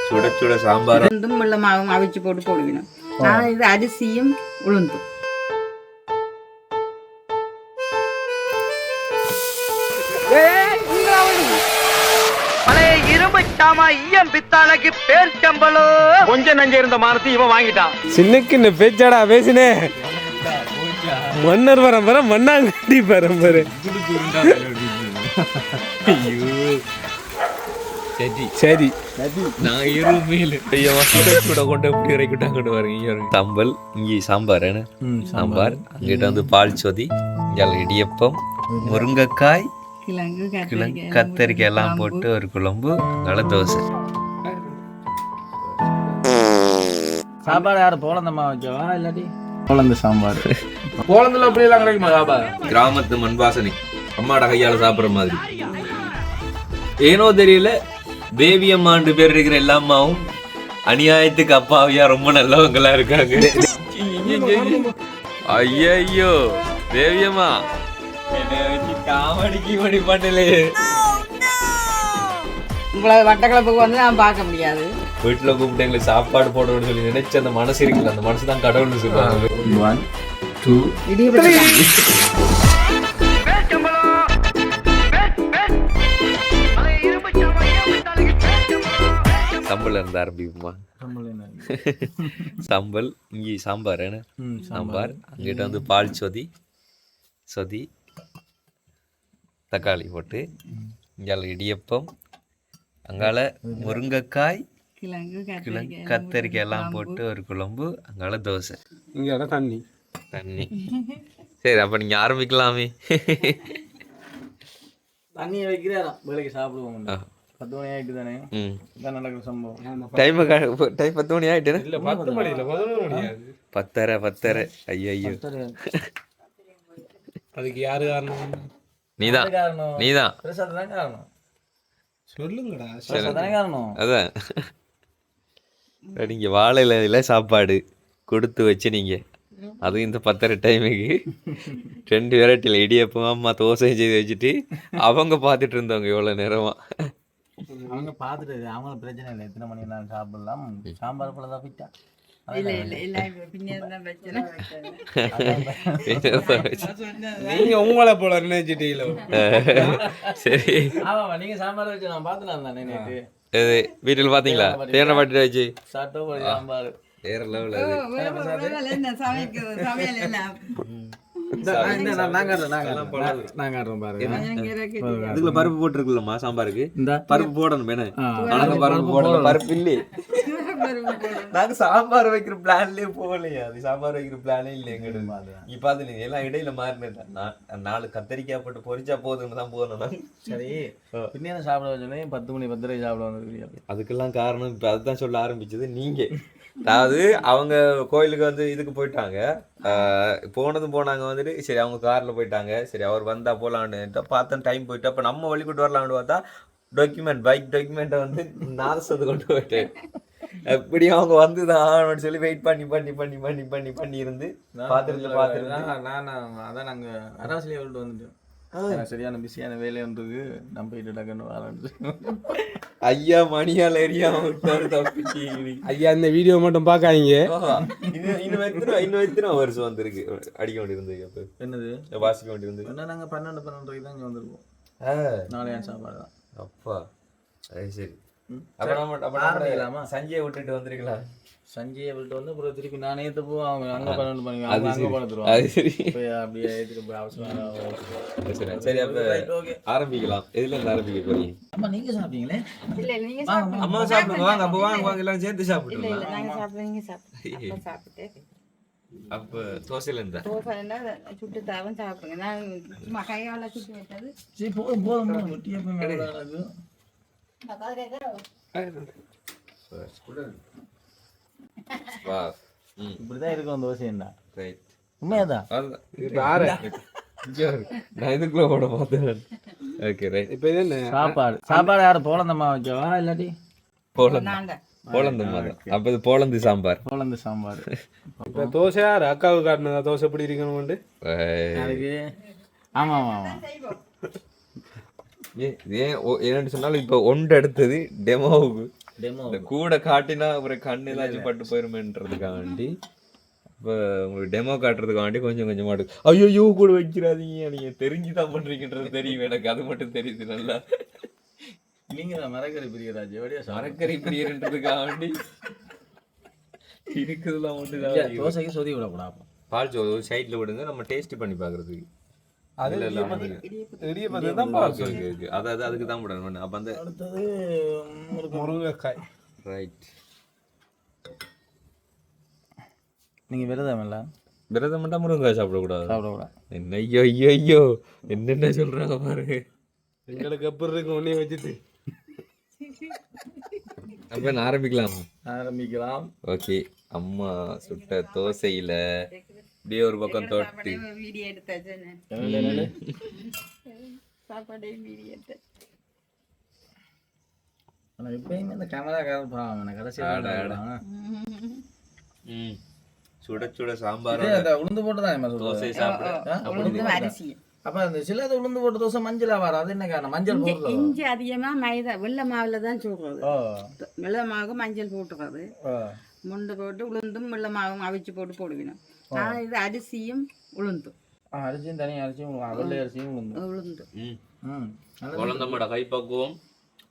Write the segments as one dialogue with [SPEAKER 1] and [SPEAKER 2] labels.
[SPEAKER 1] சுட சுட சாம்பார்
[SPEAKER 2] உளுந்தும் வெள்ளமாகவும் அவிச்சு போட்டு போடுவேன். நான் இது அரிசியும் உளுந்தும்.
[SPEAKER 3] பழைய இரும்பு சாமா ஈயம் பித்தாளைக்கு பேர் சம்பளோ கொஞ்சம் நஞ்ச இருந்த மானத்தை இவன் வாங்கிட்டான்.
[SPEAKER 4] சின்னக்கு பேச்சாடா பேசினே மன்னர் பரம்பரை மண்ணாங்கட்டி பரம்பரை. சரி
[SPEAKER 1] நான் கூட கொண்டு எப்படி இறக்கிட்டாங்கன்னு பாருங்க. சம்பல் இங்கே சாம்பார் சாம்பார், அங்கிட்ட வந்து பால் சொதி, இங்கே இடியப்பம், முருங்கைக்காய், கிழங்கு கத்தரிக்காய் எல்லாம் போட்டு ஒரு குழம்பு, அங்கால தோசை.
[SPEAKER 5] சாப்பாடு யாரு போலந்தம்மா வச்சவா இல்லாட்டி போலந்து சாம்பார்?
[SPEAKER 4] போலந்துல அப்படி எல்லாம் கிடைக்குமா சாப்பாடு?
[SPEAKER 1] கிராமத்து மண் வாசனை, அம்மாட கையால சாப்பிடுற மாதிரி. ஏனோ தெரியல, தேவி அம்மாண்டு பேர் இருக்கிற எல்லா அம்மாவும் அநியாயத்துக்கு அப்பாவியா ரொம்ப நல்லவங்களா இருக்காங்க. ஐயோ தேவி அம்மா காமெடி கீமடி பண்ணலே.
[SPEAKER 2] உங்களை வட்டக்கிழப்புக்கு வந்து நான் பார்க்க முடியாது.
[SPEAKER 1] வீட்டுல கூப்பிட்டு எங்களுக்கு சாப்பாடு போடணும்னு சொல்லி நினைச்ச அந்த மனசு இருக்குல்ல, அந்த மனசு தான் கடவுள்னு சொல்லுவாங்க.
[SPEAKER 5] 1 2
[SPEAKER 1] சம்பல் இருந்து ஆரம்பிக்குமா? சம்பல் இங்கே சாம்பார் சாம்பார், அங்கிட்ட வந்து பால் சொதி சொதி, தக்காளி போட்டு, இங்கால இடியப்பம், அங்கால முருங்கைக்காய், கிழங்கு கத்தரிக்காய் எல்லாம் போட்டு ஒரு குழம்பு, அங்கால தோசை,
[SPEAKER 4] இங்க தண்ணி.
[SPEAKER 1] சரி அப்ப நீங்க ஆரம்பிக்கலாமே.
[SPEAKER 5] தண்ணியை வைக்கிறா வேலைக்கு சாப்பிடுவோம். 10 மணி ஆயிட்டு தானே இதான் நடக்கிற சம்பவம்.
[SPEAKER 1] டைம் 10 மணி ஆயிட்டு.
[SPEAKER 4] இல்ல 10 மணி இல்ல 11 மணி ஆகுது.
[SPEAKER 1] 10:30. ஐயோ
[SPEAKER 4] அதுக்கு யாரு காரணம்?
[SPEAKER 1] நீதான்
[SPEAKER 5] பிரசாத் தான் காரணம்.
[SPEAKER 4] சொல்லுங்கடா.
[SPEAKER 5] பிரசாத் தானே காரணம்.
[SPEAKER 1] அதான் நீங்க வாழை இலையில சாப்பாடு கொடுத்து வச்சு நீங்க அதுவும் இந்த 10:30 டைமுக்கு 2 வெரைட்டியில் இடியப்பம் அம்மா தோசை செய்து வச்சுட்டு அவங்க பார்த்துட்டு இருந்தவங்க எவ்வளோ நேரமா.
[SPEAKER 5] அவங்க பார்த்துட்டு அவங்களுக்கு பிரச்சனை இல்லை, எத்தனை மணி நேரம் சாப்பிடலாம், சாம்பார் போல தான் போயிட்டா.
[SPEAKER 4] நீங்க உங்களை போல நினைச்சிட்டீங்களோ?
[SPEAKER 1] சரி
[SPEAKER 5] ஆமாம், நீங்க சாம்பார் வச்சு நான் பார்த்துலாம் தானே நேற்று.
[SPEAKER 1] வீட்டில் பார்த்தீங்களா? தேனை பாட்டு வச்சு
[SPEAKER 5] சாப்பிட்டோ ஒரு சாம்பார்
[SPEAKER 1] வேற லெவல். அதுக்குள்ள பருப்பு போட்டுருக்குல்லம்மா சாம்பாருக்கு. இந்த பருப்பு போடணும் வேணா, பருப்பு போடணும். பருப்பு இல்லையே, நாங்க சாம்பார் வைக்கிற பிளான்லயே போகலையா? அது சாம்பார் வைக்கிற பிளானே இல்லை எங்கிட்ட. இப்ப அது எல்லாம் இடையில மாறினேன். 4 கத்தரிக்காய் போட்டு பொரிச்சா போதுன்னு தான் போகணும். சரி
[SPEAKER 5] பின்னே சாப்பிட வச்சோன்னே 10 மணி 10:30 சாப்பிட வந்து.
[SPEAKER 1] அதுக்கெல்லாம் காரணம் இப்ப அதுதான் சொல்ல ஆரம்பிச்சது நீங்க. அதாவது அவங்க கோயிலுக்கு வந்து இதுக்கு போயிட்டாங்க, போனாங்க வந்துட்டு. சரி அவங்க கார்ல போயிட்டாங்க. சரி அவர் வந்தா போலான்னு பார்த்தா டைம் போயிட்டு, அப்ப நம்ம வழி கூட்டு வரலான்னு பார்த்தா பைக் டாக்குமெண்ட்டை வந்து நாசத்தை கொண்டு போயிட்டேன். எப்படி அவங்க வந்துதான் சொல்லி வெயிட் பண்ணி இருந்து பார்த்துட்டு
[SPEAKER 5] நான் அதான் நாங்க அராசிலே விட்டு வந்துட்டோம். சரியான பிஸியான வேலை ஒன்றுக்கு நம்ம போயிட்டு டக்குன்னு வரேன்.
[SPEAKER 1] ஐயா மணியால் ஏரியா தப்பிச்சு.
[SPEAKER 4] ஐயா இந்த வீடியோ மட்டும் பார்க்காதீங்க.
[SPEAKER 1] இன்னும் எத்தனை வருஷம் வந்திருக்கு அடிக்க வேண்டியிருந்து? அப்போ என்னது வாசிக்க வேண்டியிருந்து?
[SPEAKER 5] நாங்கள் 12 தான் இங்கே வந்திருக்கோம். 4 சாப்பாடு தான். அப்பா
[SPEAKER 1] அது சரி. அப்ப சஞ்சயை விட்டுட்டு வந்திருக்கலாம்.
[SPEAKER 5] சஞ்சயை விட்டு வந்து அப்புறம் திருப்பி நானே போவோம். அவங்க அங்கே 12 மணி அங்கே படுத்துருவாங்க. அப்படியே ஏற்றுட்டு போய் அவசரம்.
[SPEAKER 1] சரி அப்ப ஆரம்பிக்கலாம். எதுல இருந்து ஆரம்பிக்க போறீங்க?
[SPEAKER 5] அம்மா நீங்க சாப்பிட்டீங்களே?
[SPEAKER 1] அம்மா சாப்பிடுங்க, வாங்க அப்ப வாங்க எல்லாம் சேர்த்து சாப்பிடுங்க. அப்ப தோசையில இருந்தா
[SPEAKER 2] சுட்டு தவன் சாப்பிடுங்க. நான் சும்மா கையால சுட்டு வைத்தது.
[SPEAKER 5] சரி போதும் வெட்டியா போய் இப்படிதான் இருக்கும் தோசை. என்ன உண்மையாதான்
[SPEAKER 1] நான் இதுக்குள்ள போட பார்த்தேன். Okay right. இப்போ இது என்ன
[SPEAKER 5] சாப்பாடு யாரு போலந்தம்மா வச்சவா இல்லாட்டி
[SPEAKER 1] போலந்து மாதிரி? அப்ப இது போலந்து சாம்பார்.
[SPEAKER 4] இப்போ தோசை யாரு அக்காவுக்கு காட்டினதா? தோசை எப்படி இருக்கணும்?
[SPEAKER 5] அதுக்கு ஆமா
[SPEAKER 1] ஏன் என்னன்னு சொன்னாலும் இப்போ ஒன்று எடுத்தது டெமோவுக்கு
[SPEAKER 5] டெமோ
[SPEAKER 1] இந்த கூட காட்டினா ஒரு கண்ணு ஏதாச்சும் பட்டு போயிருமேன்றதுக்காண்டி இப்போ உங்களுக்கு டெமோ காட்டுறதுக்காண்டி கொஞ்சம் கொஞ்சமா ஐயோ கூட வைக்கிறாதீங்க நீங்க தெரிஞ்சுதான் பண்றீங்கன்றது தெரியும் எனக்கு அது மட்டும் தெரியுது நல்லா
[SPEAKER 5] நீங்க தான் மரக்கறி பிரியராஜ் எப்படியா
[SPEAKER 1] மரக்கறி பிரியன்றதுக்காண்டி இருக்குதுலாம் மட்டும்
[SPEAKER 5] தோசைக்கு சொதி விடக்கூடாது
[SPEAKER 1] பால் சோறு ஒரு சைட்ல விடுங்க நம்ம டேஸ்ட் பண்ணி பாக்குறதுக்கு
[SPEAKER 4] இடியப்பத்தை தான் பார்க்க
[SPEAKER 1] அதாவது அதுக்கு தான் விடணும் அப்ப அந்த
[SPEAKER 5] அடுத்தது
[SPEAKER 4] முருங்கைக்காய்
[SPEAKER 1] ரைட்
[SPEAKER 5] நீங்க விரதம் இல்ல
[SPEAKER 1] விரதம் மட்டும் முருங்கைக்காய் சாப்பிடக்கூடாது
[SPEAKER 5] சாப்பிடக்கூடாது
[SPEAKER 1] என்ன ஐயோ ஐயோ ஐயோ என்னென்ன சொல்றாங்க பாருங்க
[SPEAKER 4] எங்களுக்கு எப்படி இருக்கு ஒன்னே வச்சுட்டு
[SPEAKER 1] அப்ப
[SPEAKER 5] ஆரம்பிக்கலாம்
[SPEAKER 1] ஓகே அம்மா சுட்ட தோசையில இப்படியே ஒரு பக்கம் தொட்டு
[SPEAKER 2] வீடியோ எடுத்தாச்சு சாப்பாடே வீடியோ எடுத்தாச்சு
[SPEAKER 5] ஆனா எப்பயுமே இந்த கேமரா காரணம் கடைசியா
[SPEAKER 1] சுட சுட சாம்பார்
[SPEAKER 5] உளுந்து போட்டு தான்
[SPEAKER 1] தோசை சாப்பிட
[SPEAKER 2] உளுந்தும் அரிசியும்
[SPEAKER 5] அப்ப அந்த சிலது உளுந்து போட்ட தோசை மஞ்சளா வரும் அது என்ன காரணம் மஞ்சள் போடுறது
[SPEAKER 2] இஞ்சி அதிகமா மைதா வெள்ளை மாவுல தான் சுடுறது வெள்ளை மாவுக்கு மஞ்சள் போட்டுறது முண்டை போட்டு உளுந்தும் வெள்ளை மாவும் அவிச்சு போட்டு போடுவினோம் ஆனா இது அரிசியும் உளுந்தும்
[SPEAKER 5] அரிசியும் தனி அரிசியும் வெள்ளை அரிசியும் உளுந்து
[SPEAKER 1] குழந்தம்மோட கைப்பக்குவம்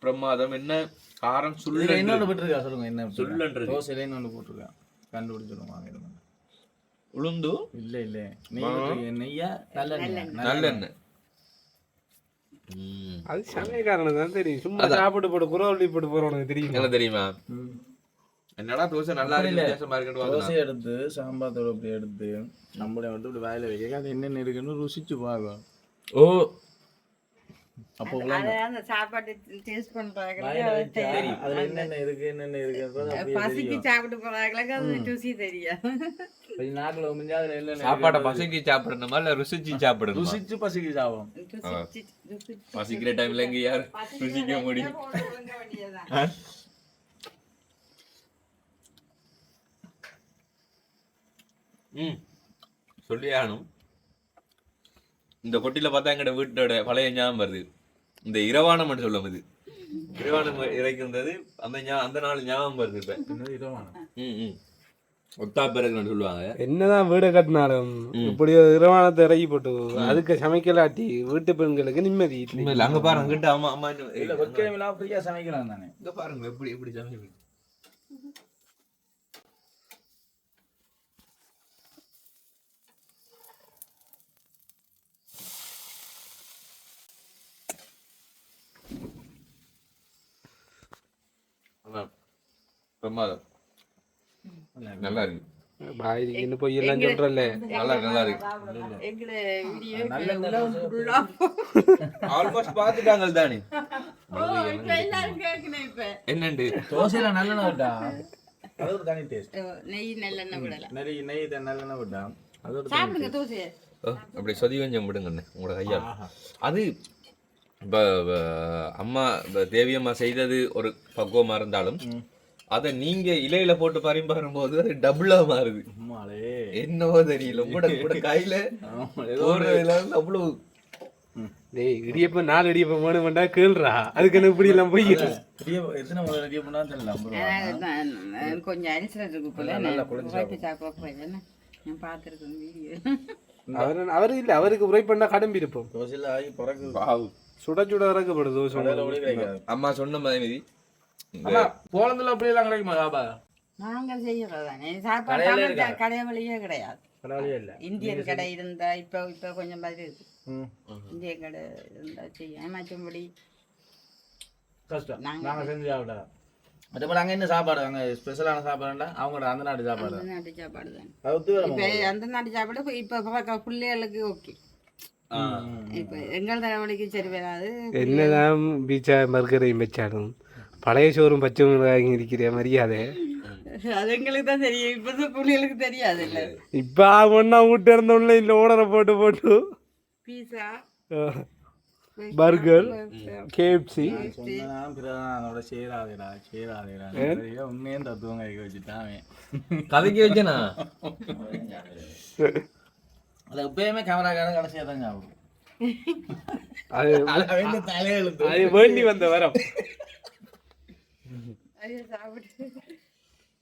[SPEAKER 1] பிரமாதம் என்ன காரம் சுள்ள
[SPEAKER 5] இன்னொன்று போட்டிருக்கா சொல்லுங்க என்ன
[SPEAKER 1] சுள்ளன்றது
[SPEAKER 5] தோசையில இன்னொன்று போட்டிருக்கா கண்டுபிடிச்சிருவாங்க
[SPEAKER 1] உளுந்து
[SPEAKER 5] இல்ல இல்ல நெய் நெய்யா
[SPEAKER 1] நல்லெண்ணெய்
[SPEAKER 4] அது சமயக்காரனுக்கு தான் தெரியும் சும்மா சாப்பிட்டு போட்டு குரவள்ளி போட்டு போறவனுக்கு தெரியும்
[SPEAKER 1] என்ன தெரியுமா என்னடா தோசை நல்லா இருக்கு வித்தியாசமா இருக்குன்னு
[SPEAKER 5] தோசை எடுத்து சாம்பார் தோடு அப்படி எடுத்து நம்மளே வந்து இப்படி வாயில வைக்க அது என்னென்ன இருக்குன்னு ருசிச்சு பார்க்கும்
[SPEAKER 1] ஓ
[SPEAKER 5] அப்போ
[SPEAKER 2] அந்த சாப்பாடு டேஸ்ட் பண்றாங்க
[SPEAKER 5] அதுல என்னென்ன இருக்கு
[SPEAKER 2] பசிக்கு சாப்பிட்டு போறாங்களுக்கு அது ருசி தெரியும்
[SPEAKER 5] நாக்குல முடிஞ்சா அதுல என்ன
[SPEAKER 1] சாப்பாடை பசிக்கு சாப்பிடணுமா இல்ல ருசிச்சு சாப்பிடணும்
[SPEAKER 5] ருசிச்சு பசிக்கு சாப்பிடும்
[SPEAKER 1] பசிக்கிற டைம்ல எங்க யார் ருசிக்க முடியும் சொல்லியானும் இந்த கொட்டில பார்த்தா எங்கட வீட்டோட பழைய ஞாபகம் வருது இந்த இரவானம் சொல்லும் இது இரவானம் இறைக்கின்றது அந்த நாள் ஞாபகம் வருது இப்ப
[SPEAKER 5] இரவானம்
[SPEAKER 1] ஒத்தா பிறகுன்னு சொல்லுவாங்க
[SPEAKER 4] என்னதான் வீடு கட்டினாலும் இப்படி ஒரு இரவானத்தை இறக்கி போட்டு அதுக்கு சமைக்கலாட்டி வீட்டு பெண்களுக்கு நிம்மதி
[SPEAKER 1] இல்ல அங்க பாருங்க அங்கிட்ட அம்மா அம்மா
[SPEAKER 5] இல்ல வெக்கையில ஃப்ரீயா சமைக்கலாம் தானே
[SPEAKER 1] இங்க பாருங்க எப்படி எப்படி சமைக்க பிரமாதம் நல்லா இருக்கு
[SPEAKER 4] பாய்க்கு போய் எல்லாம் சொல்றல
[SPEAKER 1] நல்லா இருக்கு ஆல்மோஸ்ட் பாத்துட்டாங்க தானே என்னண்டு
[SPEAKER 5] தோசையில நல்லெண்ணெய் விட்டா அது ஒரு தனி டேஸ்ட்
[SPEAKER 2] நெய் நல்லெண்ணெய் விடலாம்
[SPEAKER 5] நெய் நல்லெண்ணெய் விட்டா அது ஒரு
[SPEAKER 2] சாப்பிடுங்க தோசையை
[SPEAKER 1] அப்படி சொதி கொஞ்சம் விடுங்கண்ணே உங்களோட கையால் அது இப்போ அம்மா தேவியம்மா செய்தது ஒரு பக்குவமா இருந்தாலும் அதை நீங்க இலையில போட்டு பரிமாறும்போது அது டபுளா மாறுது என்னவோ தெரியல கூட கையில அவ்வளவு
[SPEAKER 4] இடியப்ப 4 இடியப்பம் வேணும்டா கேள்றா அதுக்கு என்ன இப்படி எல்லாம் போய்
[SPEAKER 5] எத்தனை முதல்ல இடியப்பம்னா தெரியல
[SPEAKER 2] கொஞ்சம் அரிசல் இருக்கு போல நான் பார்த்துருக்கேன் வீடியோ
[SPEAKER 4] அவரு இல்ல அவருக்கு உரை பண்ணா கடம்பி இருப்போம்
[SPEAKER 5] தோசையில ஆகி பிறகு
[SPEAKER 4] சுட சுட இறக்கப்படுது தோசை
[SPEAKER 1] அம்மா சொன்ன மாதிரி
[SPEAKER 5] போலந்துல அப்படி எல்லாம் கிடைக்குமா சாப்பா
[SPEAKER 2] நாங்கள் செய்யறதானே சாப்பாடு கடை வழியே கிடையாது இந்தியன் கடை இருந்தா இப்ப கொஞ்சம் மாதிரி இருக்கு இந்தியன் கடை இருந்தா செய்ய மற்றபடி
[SPEAKER 5] கஷ்டம் நாங்க செஞ்சு சாப்பிடா மற்றபடி அங்க என்ன சாப்பாடு அங்க ஸ்பெஷலான சாப்பாடுண்டா அவங்களோட அந்த நாட்டு சாப்பாடு
[SPEAKER 2] அந்த நாட்டு சாப்பாடு தான்
[SPEAKER 5] இப்ப
[SPEAKER 2] அந்த நாட்டு சாப்பாடு இப்ப பிள்ளைகளுக்கு ஓகே இப்ப எங்கள் தலைவலிக்கு சரி வராது
[SPEAKER 4] என்னதான் பீச்சா மறுக்கரையும் வச்சாலும் பழைய சோறும் பச்சை மிளகாயும் இருக்கிற மரியாதை
[SPEAKER 2] அது எங்களுக்கு தான் தெரியும் இப்ப பிள்ளைகளுக்கு தெரியாது இல்ல
[SPEAKER 4] இப்ப ஒன்னா வீட்டு இருந்தோம்ல இல்ல ஓடரை போட்டு போட்டு
[SPEAKER 2] பீஸா
[SPEAKER 4] பர்கர் கேஎஃப்சி
[SPEAKER 5] அதோட சேராதேடா உண்மையும் தத்துவம் கைக்கு வச்சுட்டான்
[SPEAKER 1] கதைக்கு வச்சனா
[SPEAKER 5] அது எப்பயுமே கேமராக்காரன் கடைசியா தான் ஞாபகம்
[SPEAKER 4] அது வேண்டி வந்த வரம்
[SPEAKER 2] ஐயோ, சாப்பிட்டு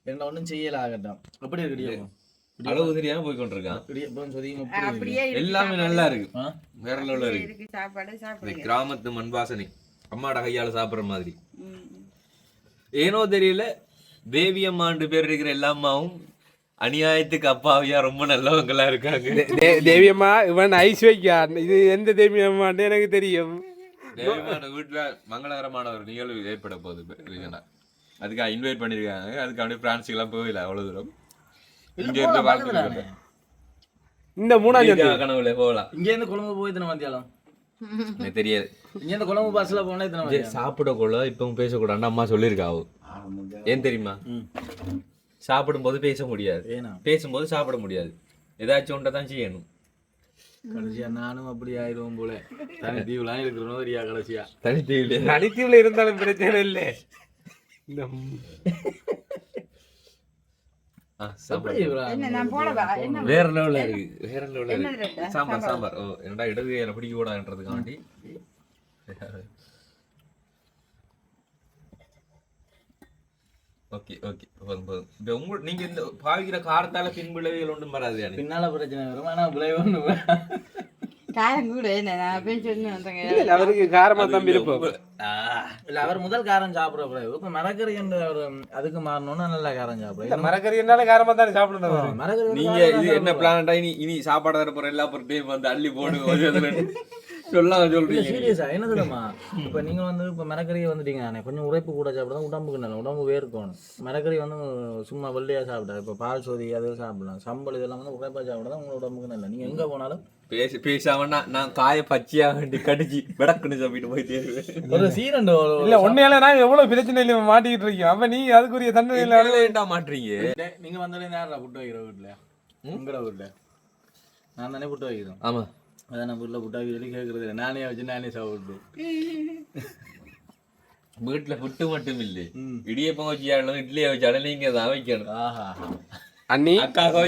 [SPEAKER 5] என்ன ஒன்றும் செய்யல ஆகட்டும். எப்படி இருக்கு இடியப்பம்?
[SPEAKER 1] அளவு தெரியாம போய் கொண்டிருக்கான்.
[SPEAKER 5] இடியப்பம் சொதியும் எப்படி இருக்கு?
[SPEAKER 2] அப்படியே இருக்கு.
[SPEAKER 1] எல்லாமே நல்லா இருக்கு,
[SPEAKER 5] ஆ?
[SPEAKER 1] வேற லெவல்ல இருக்கு.
[SPEAKER 2] இருக்கு சாப்பாடு
[SPEAKER 1] இந்த
[SPEAKER 2] சாப்பிடுங்க.
[SPEAKER 1] கிராமத்து மண் வாசனை அம்மாட கையால சாப்பிடுற மாதிரி.
[SPEAKER 2] ம்.
[SPEAKER 1] ஏனோ தெரியல, தேவி அம்மாண்டு பேர் இருக்கிற எல்லா அம்மாவும் அநியாயத்துக்கு அப்பாவியா ரொம்ப நல்லவங்களா இருக்காங்க.
[SPEAKER 4] தேவியம்மா இவன் ஐஸ் வைக்கா, இது எந்த தேவியம்மான்னு எனக்கு தெரியும்.
[SPEAKER 1] தேவியம்மா வீட்டுல மங்களகரமான ஒரு நிகழ்வு ஏற்பட போகுது ரீசனா. அதுக்காக இன்வைட் பண்ணிருக்காங்க. அதுக்கு அப்படியே பிரான்ஸுக்கு எல்லாம் போகல அவ்வளவு தூரம். இங்க இருந்து பார்க்கல,
[SPEAKER 4] இந்த 3ஆம் தேதி
[SPEAKER 1] கனவுல போகலாம்.
[SPEAKER 5] இங்க இருந்து கொழும்பு போய் இத்தனை மத்தியாலம்
[SPEAKER 1] எனக்கு தெரியாது.
[SPEAKER 5] இங்க இருந்து கொழும்பு பஸ்ல போனா இத்தனை மத்தியாலம்
[SPEAKER 1] சாப்பிடக்குள்ள இப்பவும் பேசக்கூடாது அம்மா சொல்லியிருக்காவு. ஏன் தெரியுமா? சாப்பிடும்போது பேச முடியாது,
[SPEAKER 5] ஏனா
[SPEAKER 1] பேசும்போது சாப்பிட முடியாது. ஏதாச்சும் ஒன்றை தான் செய்யணும்.
[SPEAKER 5] கடைசியா நானும் அப்படி ஆயிடுவோம் போல. தனி தீவுலாம் இருக்கிறோம் தெரியா கடைசியா.
[SPEAKER 1] தனித்தீவில
[SPEAKER 4] தனித்தீவுல இருந்தாலும் பிரச்சனை இல்லை.
[SPEAKER 2] என்ன நான் போடவா? என்ன
[SPEAKER 1] வேற லெவல்ல இருக்கு, வேற லெவல்ல
[SPEAKER 2] என்னது
[SPEAKER 1] இருக்கு.
[SPEAKER 2] ரெட்டா?
[SPEAKER 1] சாம்பார் சாம்பார். ஓ என்னடா இடது கையில பிடிக்க கூடாதுன்றதுக்காண்டி. ஓகே ஓகே, போதும் போதும். இப்போ நீங்க இந்த பாவிக்கிற காரத்தால பின்விளைவுகள் ஒன்றும் வராது. எனக்கு
[SPEAKER 5] பின்னால பிரச்சனை வரும், ஆனா விளைவு ஒண்ணு
[SPEAKER 2] காரம் கூட என்ன நான் அப்படின்னு சொல்லி வந்தேங்க.
[SPEAKER 4] அவருக்கு காரமா தான் விருப்பம்.
[SPEAKER 5] இல்ல அவர் முதல் காரம் சாப்பிட கூடாது. இப்ப மரக்கறி என்று அவர் அதுக்கு மாறணும்னா நல்லா காரம் சாப்பிட.
[SPEAKER 4] மரக்கறி என்னால காரமா தான் சாப்பிடணும்.
[SPEAKER 5] மரக்கறி
[SPEAKER 1] நீங்க இது என்ன பிளான்டா? இனி சாப்பாடு தர போற எல்லா பொருட்டையும் வந்து அள்ளி போடு சொல்லாம சொல்றீங்க.
[SPEAKER 5] சீரியஸா என்ன தெரியுமா? இப்ப நீங்க வந்து இப்ப மரக்கறியை வந்துட்டீங்க தானே, கொஞ்சம் உழைப்பு கூட சாப்பிட்டா உடம்புக்கு நல்ல, உடம்பு வேர்க்கணும். மரக்கறி வந்து சும்மா வெள்ளையா சாப்பிட்டா, இப்ப பால் சோதி அது சாப்பிடலாம். சம்பல் இதெல்லாம் வந்து உழைப்பா சாப்பிட்டா உங்க உடம்புக்கு நல்ல. நீங்க எங்க போனாலும்
[SPEAKER 1] பேசாம நான் காய பச்சையா வேண்டி கடிச்சு விடக்குன்னு சாப்பிட்டு போயிட்டே இருக்கேன்.
[SPEAKER 5] ஒரு சீரண்டு
[SPEAKER 4] இல்ல உன்னையால நான் எவ்வளவு பிரச்சனையில மாட்டிக்கிட்டு இருக்கேன். அப்ப நீ அதுக்குரிய தண்டனை
[SPEAKER 1] ஏன்டா மாட்டீங்க?
[SPEAKER 5] நீங்க வந்தாலே நேரம் புட்டு வைக்கிற வீட்டுல, உங்களோட வீட்டுல நான் தானே புட்டு வைக்கிறோம்.
[SPEAKER 1] ஆமா,
[SPEAKER 5] அதான் நம்ம வீட்டுல புட்டு வைக்க சொல்லி கேட்கறது இல்லை. நானே வச்சு நானே சாப்பிட்டு.
[SPEAKER 1] வீட்டுல புட்டு மட்டும் இல்லை, இடியப்பம் வச்சாலும் இட்லியை வச்சாலும் நீங்க தான் வைக்கணும்.
[SPEAKER 5] ஆஹா
[SPEAKER 4] அண்ணி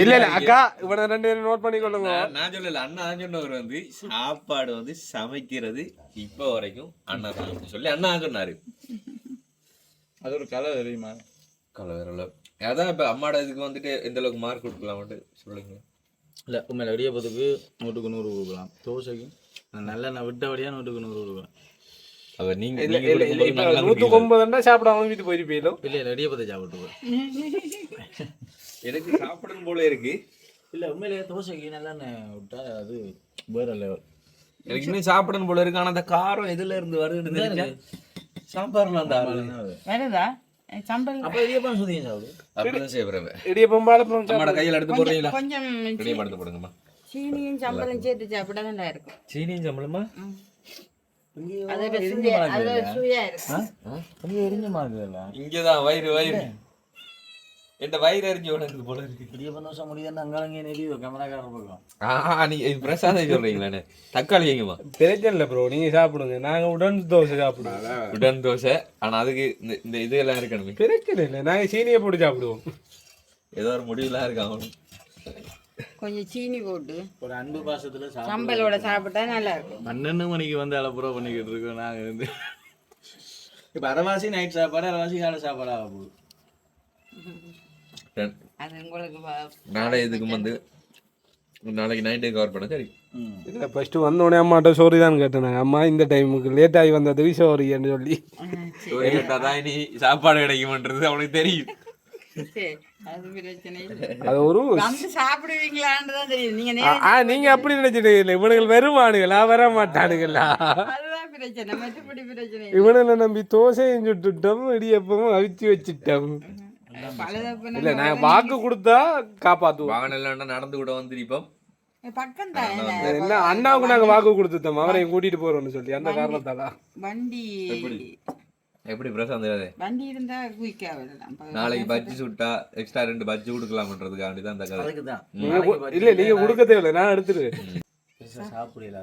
[SPEAKER 4] இல்ல இல்ல அக்கா இவனை 2 பேரும் நோட் பண்ணி கொள்ளுங்க.
[SPEAKER 1] நான் சொல்லல, அண்ணா சொன்னவர் வந்து சாப்பாடு வந்து சமைக்கிறது இப்ப வரைக்கும் அண்ணா தான் சொல்லி அண்ணா சொன்னாரு.
[SPEAKER 5] அது ஒரு கலை தெரியுமா?
[SPEAKER 1] கலை வேற. அதான் இப்ப அம்மாட இதுக்கு வந்துட்டு எந்த அளவுக்கு மார்க் கொடுக்கலாம்ட்டு சொல்லுங்க.
[SPEAKER 5] இல்லை உண்மையில இடியப்பத்துக்கு 100க்கு 100 கொடுக்கலாம். தோசைக்கு நல்ல நான் விட்டபடியாக 100க்கு 100 கொடுக்கலாம்.
[SPEAKER 1] அவ நீங்க
[SPEAKER 4] 109 சாப்பிடாம வீட்டு போயிட்டு போயிடும்.
[SPEAKER 5] இல்லை இல்லை இடியப்பத்தை சாப்பிட்டு
[SPEAKER 1] எனக்கு சாப்பிடணும் போல இருக்கு.
[SPEAKER 5] இல்லை உண்மையிலேயே தோசைக்கு நல்லா விட்டா அது வேற லெவல்.
[SPEAKER 1] எனக்கு இன்னும் சாப்பிடணும் போல இருக்கு. ஆனா அந்த காரம் எதுல இருந்து வருதுன்னு சாம்பார்ல அந்த
[SPEAKER 2] வருதா சம்பல்?
[SPEAKER 5] அப்போ இடியப்பம் சுதியும் சாப்பிடு.
[SPEAKER 1] அப்படிதான் செய்யறவ.
[SPEAKER 4] இடியப்பம் பாலப்பம்
[SPEAKER 1] அம்மாட கையில எடுத்து போடுறீங்களா?
[SPEAKER 2] கொஞ்சம்
[SPEAKER 1] இடியப்பம் எடுத்து போடுங்கம்மா.
[SPEAKER 2] சீனியும் சம்பலும் சேர்த்து சாப்பிட்டா நல்லா இருக்கும்.
[SPEAKER 1] சீனியும் சம்பளமா?
[SPEAKER 2] அதோட சுவையா இருக்கும்.
[SPEAKER 5] எரிஞ்ச மாதிரி
[SPEAKER 1] இங்கதான் வயிறு என் வயிறு எரிஞ்சு உனக்கு போல இருக்கு.
[SPEAKER 5] இடியப்பம் தோசை முடியுதுன்னு அங்காலங்கே நெறிவு கேமராக்காரர் பக்கம்.
[SPEAKER 1] நீங்க பிரசாதம் சொல்றீங்களே, தக்காளி எங்கம்மா?
[SPEAKER 4] பிரச்சனை இல்லை ப்ரோ, நீங்க சாப்பிடுங்க. நாங்க உடன் தோசை சாப்பிடுவோம்.
[SPEAKER 1] உடன் தோசை. ஆனா அதுக்கு இந்த இது எல்லாம் இருக்கணுமே.
[SPEAKER 4] பிரச்சனை இல்லை, நாங்க சீனியை போட்டு சாப்பிடுவோம்.
[SPEAKER 1] ஏதோ ஒரு முடிவுலாம் இருக்கு. அவனும்
[SPEAKER 2] கொஞ்சம் சீனி போட்டு
[SPEAKER 5] ஒரு அன்பு பாசத்துல
[SPEAKER 2] சம்பலோட சாப்பிட்டா நல்லா இருக்கும்.
[SPEAKER 5] 12 மணிக்கு வந்து அலப்புறம் பண்ணிக்கிட்டு இருக்கோம் நாங்க வந்து. இப்போ அரைவாசி நைட் சாப்பாடு, அரைவாசி காலை சாப்பாடு ஆக போகுது.
[SPEAKER 2] அது உங்களுக்கு
[SPEAKER 1] நாளை இதுக்கு வந்து நாளைக்கு நைட்டு கவர் பண்ண. சரி
[SPEAKER 4] இல்லை ஃபர்ஸ்ட் வந்தோடனே அம்மாட்ட சோரி தான் கேட்டேன். அம்மா இந்த டைமுக்கு லேட் ஆகி வந்ததுக்கு சோரின்னு சொல்லி.
[SPEAKER 1] சோரி கேட்டாதான் இனி சாப்பாடு கிடைக்குமன்றது அவனுக்கு தெரியும்.
[SPEAKER 2] அது பிரச்சனை இல்லை.
[SPEAKER 4] அது ஒரு
[SPEAKER 2] வந்து சாப்பிடுவீங்களான்னு தான் தெரியும். நீங்க
[SPEAKER 4] நீங்க அப்படி நினைச்சிட்டு இல்லை, இவனுகள் வருவானுங்களா வர மாட்டானுங்களா?
[SPEAKER 2] அதுதான் பிரச்சனை, மற்றபடி பிரச்சனை இல்லை.
[SPEAKER 4] இவனை நம்பி தோசையும் சுட்டுட்டோம், இடியப்பமும் அவிச்சு வச்சுட்டோம். இல்ல நான் வாக்கு கொடுத்தா காப்பாத்துவோம்.
[SPEAKER 1] வாகனம் இல்லைன்னா நடந்து கூட வந்து இப்ப
[SPEAKER 2] பக்கம் தான்
[SPEAKER 4] என்ன அண்ணாவுக்கு நாங்க வாக்கு கொடுத்துட்டோம், அவரையும் கூட்டிட்டு போறோம்னு சொல்லி. அந்த காரணத்தால
[SPEAKER 2] வண்டி
[SPEAKER 1] எப்படி பிரசாந்த்
[SPEAKER 2] வண்டி இருந்தா குயிக்கா வரலாம்.
[SPEAKER 1] நாளைக்கு பஜ்ஜி சுட்டா எக்ஸ்ட்ரா 2 பஜ்ஜி கொடுக்கலாம்ன்றதுக்காண்டி தான் அந்த கதை.
[SPEAKER 5] அதுக்குதான்
[SPEAKER 4] இல்ல நீங்க கொடுக்க தேவையில்லை, நான் எடுத்துருவேன்.
[SPEAKER 5] சாப்பிடல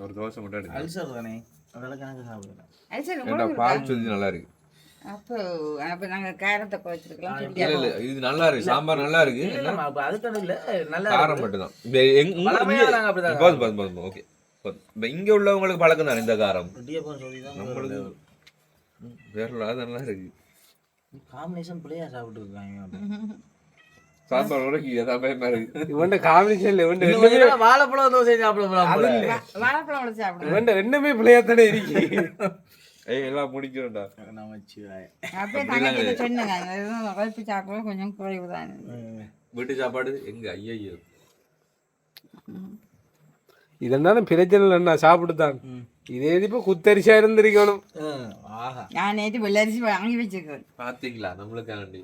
[SPEAKER 1] ஒரு தோசை மட்டும் எடுத்து.
[SPEAKER 5] அல்சர் தானே, அதெல்லாம் கணக்கு சாப்பிடலாம்.
[SPEAKER 2] அது சரி,
[SPEAKER 1] ஏண்டா பால் சுதி நல்லா இருக்கு.
[SPEAKER 2] அப்ப நாங்க காரத்தை குறைச்சிருக்கலாம்.
[SPEAKER 1] இல்ல இல்ல இது நல்லா இருக்கு, சாம்பார் நல்லா இருக்கு.
[SPEAKER 5] அதுக்கான இல்ல நல்ல
[SPEAKER 1] காரம் மட்டும் தான். போதும். ஓகே, இங்க உள்ளவங்களுக்கு பழக்கம் தானே இந்த காரம்.
[SPEAKER 5] இடியப்பம் சொல்லி தான் நம்மளுக்கு
[SPEAKER 1] வேற நல்லா இருக்கு.
[SPEAKER 5] காம்பினேஷன் பிள்ளையா சாப்பிட்டு இருக்காங்க.
[SPEAKER 1] சாம்பார் உடைக்கி அதான் பயமா இருக்கு.
[SPEAKER 4] இவன்ட காம்பினேஷன் இல்ல, இவன்ட
[SPEAKER 5] வாழைப்பழம் தோசை சாப்பிடலாம்.
[SPEAKER 2] வாழைப்பழம் உடைச்சு சாப்பிடுங்க.
[SPEAKER 4] இவன்ட ரெண்டுமே பிள்ளையாத்தானே இருக்கு.
[SPEAKER 1] ஏய் எல்லாம் முடிக்கிறோம்டா.
[SPEAKER 2] அப்படியே தங்கச்சிட்ட சொன்னேங்க, உழைப்பு சாப்பிட கொஞ்சம் குறைவு தான்.
[SPEAKER 1] வீட்டு சாப்பாடு எங்க ஐயோ
[SPEAKER 4] இதனால பிரச்சனை இல்லைண்ணா, சாப்பிட்டுதான். இதே இப்ப குத்தரிசா இருந்திருக்கணும்.
[SPEAKER 2] நான் நேற்று வெள்ளரிசி வாங்கி வச்சிருக்கேன்.
[SPEAKER 1] பாத்தீங்களா நம்மளுக்காண்டி.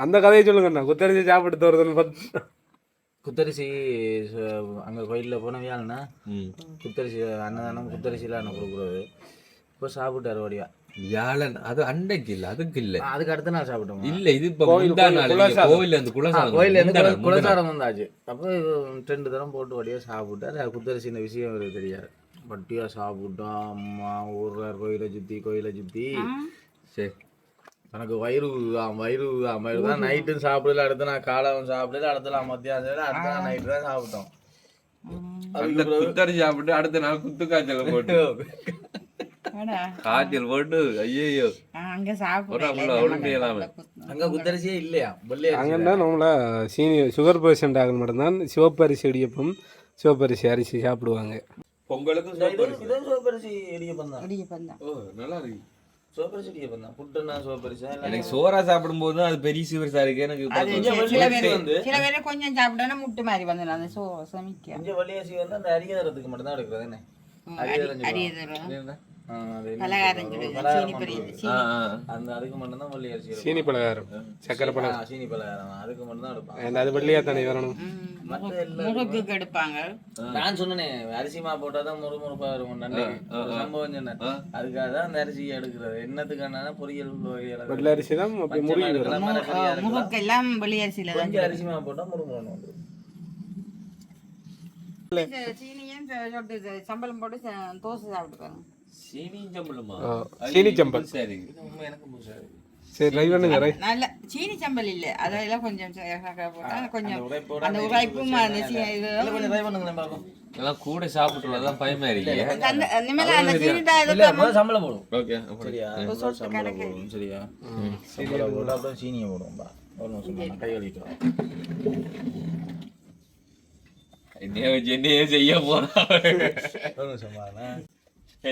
[SPEAKER 4] அந்த கதையை சொல்லுங்கண்ணா, குத்தரிசி சாப்பிட்டு தோறதுன்னு பார்த்து.
[SPEAKER 5] குத்தரிசி அங்கே கோயிலில் போன வியாழனா குத்தரிசி அன்னதானம் குத்தரிசிலாம் என்ன கொடுக்குறது. இப்போ சாப்பிட்டாரு வடியா
[SPEAKER 1] வியாழன். அது அன்னைக்கு இல்ல, அதுக்கு இல்ல,
[SPEAKER 5] அதுக்கு அடுத்த நாள் சாப்பிட்டோம்.
[SPEAKER 1] இல்ல இது இப்ப முந்தா நாள் கோயில்ல இருந்து
[SPEAKER 5] குலசாரம் வந்தாச்சு. அப்போ 2 தரம் போட்டு வடியா சாப்பிட்டாரு. குத்தரிசி இந்த விஷயம் அவருக்கு தெரியாது. வட்டியா சாப்பிட்டா அம்மா ஊர்றார் கோயிலை சுத்தி
[SPEAKER 1] சரி
[SPEAKER 5] எனக்கு வயிறு தான். நைட்டும் சாப்பிடல, அடுத்த நாள் காலம் சாப்பிடல, அடுத்த நாள் மத்தியானம், அடுத்த நாள் நைட்டு தான் சாப்பிட்டோம்.
[SPEAKER 1] குத்தரிசி சாப்பிட்டு அடுத்த நாள் குத்து காய்ச்சல் போட்டு காய்ச்சல் போட்டு ஐயோ
[SPEAKER 2] அங்க சாப்பிட
[SPEAKER 5] அங்க குத்தரிசியே இல்லையா?
[SPEAKER 4] அங்கன்னா நம்மள சுகர் பேஷண்ட் ஆக மட்டும்தான் சிவப்பரிசி இடியப்பம், சிவப்பரிசி அரிசி சாப்பிடுவாங்க.
[SPEAKER 1] பொங்கலுக்கும்
[SPEAKER 5] சிவப்பரிசி இடியப்பம் தான்.
[SPEAKER 2] இடியப்பம் தான்.
[SPEAKER 1] நல்லா இருக்கு.
[SPEAKER 5] சிவப்பரிசி இடியப்பம் தான். புட்டுன்னா சிவப்பரிசி.
[SPEAKER 1] எனக்கு சோறா சாப்பிடும் போது அது பெரிய சிவரிசா இருக்கு. எனக்கு
[SPEAKER 2] சில பேர் கொஞ்சம் சாப்பிட்டா முட்டு மாதிரி வந்து அந்த சமைக்க
[SPEAKER 5] கொஞ்சம் வள்ளியாசி வந்து அந்த அரியதரத்துக்கு மட்டும் தான் எடுக்கிறது. என்ன
[SPEAKER 2] அரியதரம் பலகாரம்
[SPEAKER 5] அந்த அதுக்கு மட்டும் தான் வள்ளி அரிசி.
[SPEAKER 4] சீனி பலகாரம், சக்கரை பலகாரம்,
[SPEAKER 5] சீனி பலகாரம் அதுக்கு மட்டும் தான் எடுப்பாங்க.
[SPEAKER 4] அது வெள்ளையா தானே வரணும்.
[SPEAKER 2] முறுக்குக்கு எடுப்பாங்க.
[SPEAKER 5] நான் சொன்னேன் அரிசி மா போட்டாதான் முறுமுறுப்பா இருக்கும். சம்பவம் சொன்னேன். அதுக்காக தான் அந்த அரிசி எடுக்கிறது. என்னத்துக்கான பொரியல்
[SPEAKER 4] வெள்ளை அரிசி தான்
[SPEAKER 2] முறுக்கு எல்லாம் வெள்ளை அரிசியில தான்.
[SPEAKER 5] அரிசி மா போட்டா முறுமுறு வந்துடும்.
[SPEAKER 2] சீனியும் சொட்டு சம்பளம் போட்டு தோசை சாப்பிட்டுக்காங்க.
[SPEAKER 4] சீனி சம்பல்.
[SPEAKER 1] சரி
[SPEAKER 4] சரி ட்ரை பண்ணுங்க.
[SPEAKER 2] நல்ல சீனி சம்பல் இல்ல, அதெல்லாம் கொஞ்சம் போட்டா கொஞ்சம் அந்த உரைப்பும் அந்த
[SPEAKER 5] கொஞ்சம் ட்ரை பண்ணுங்களேன் பாப்போம்.
[SPEAKER 1] எல்லாம் கூட சாப்பிட்டுறதான் பயமா இருக்கு.
[SPEAKER 2] அந்த சீனி
[SPEAKER 5] சம்பளம் போடும்.
[SPEAKER 1] ஓகே
[SPEAKER 5] சரியா? சம்பளம் போடும். சரியா? சம்பளம் போட்டு அப்புறம் சீனியை போடுவோம். ஒரு நிமிஷம் கை கழிக்கிறோம்.
[SPEAKER 1] என்னைய செய்ய போறா.
[SPEAKER 5] ஒரு நிமிஷம் பாருங்க.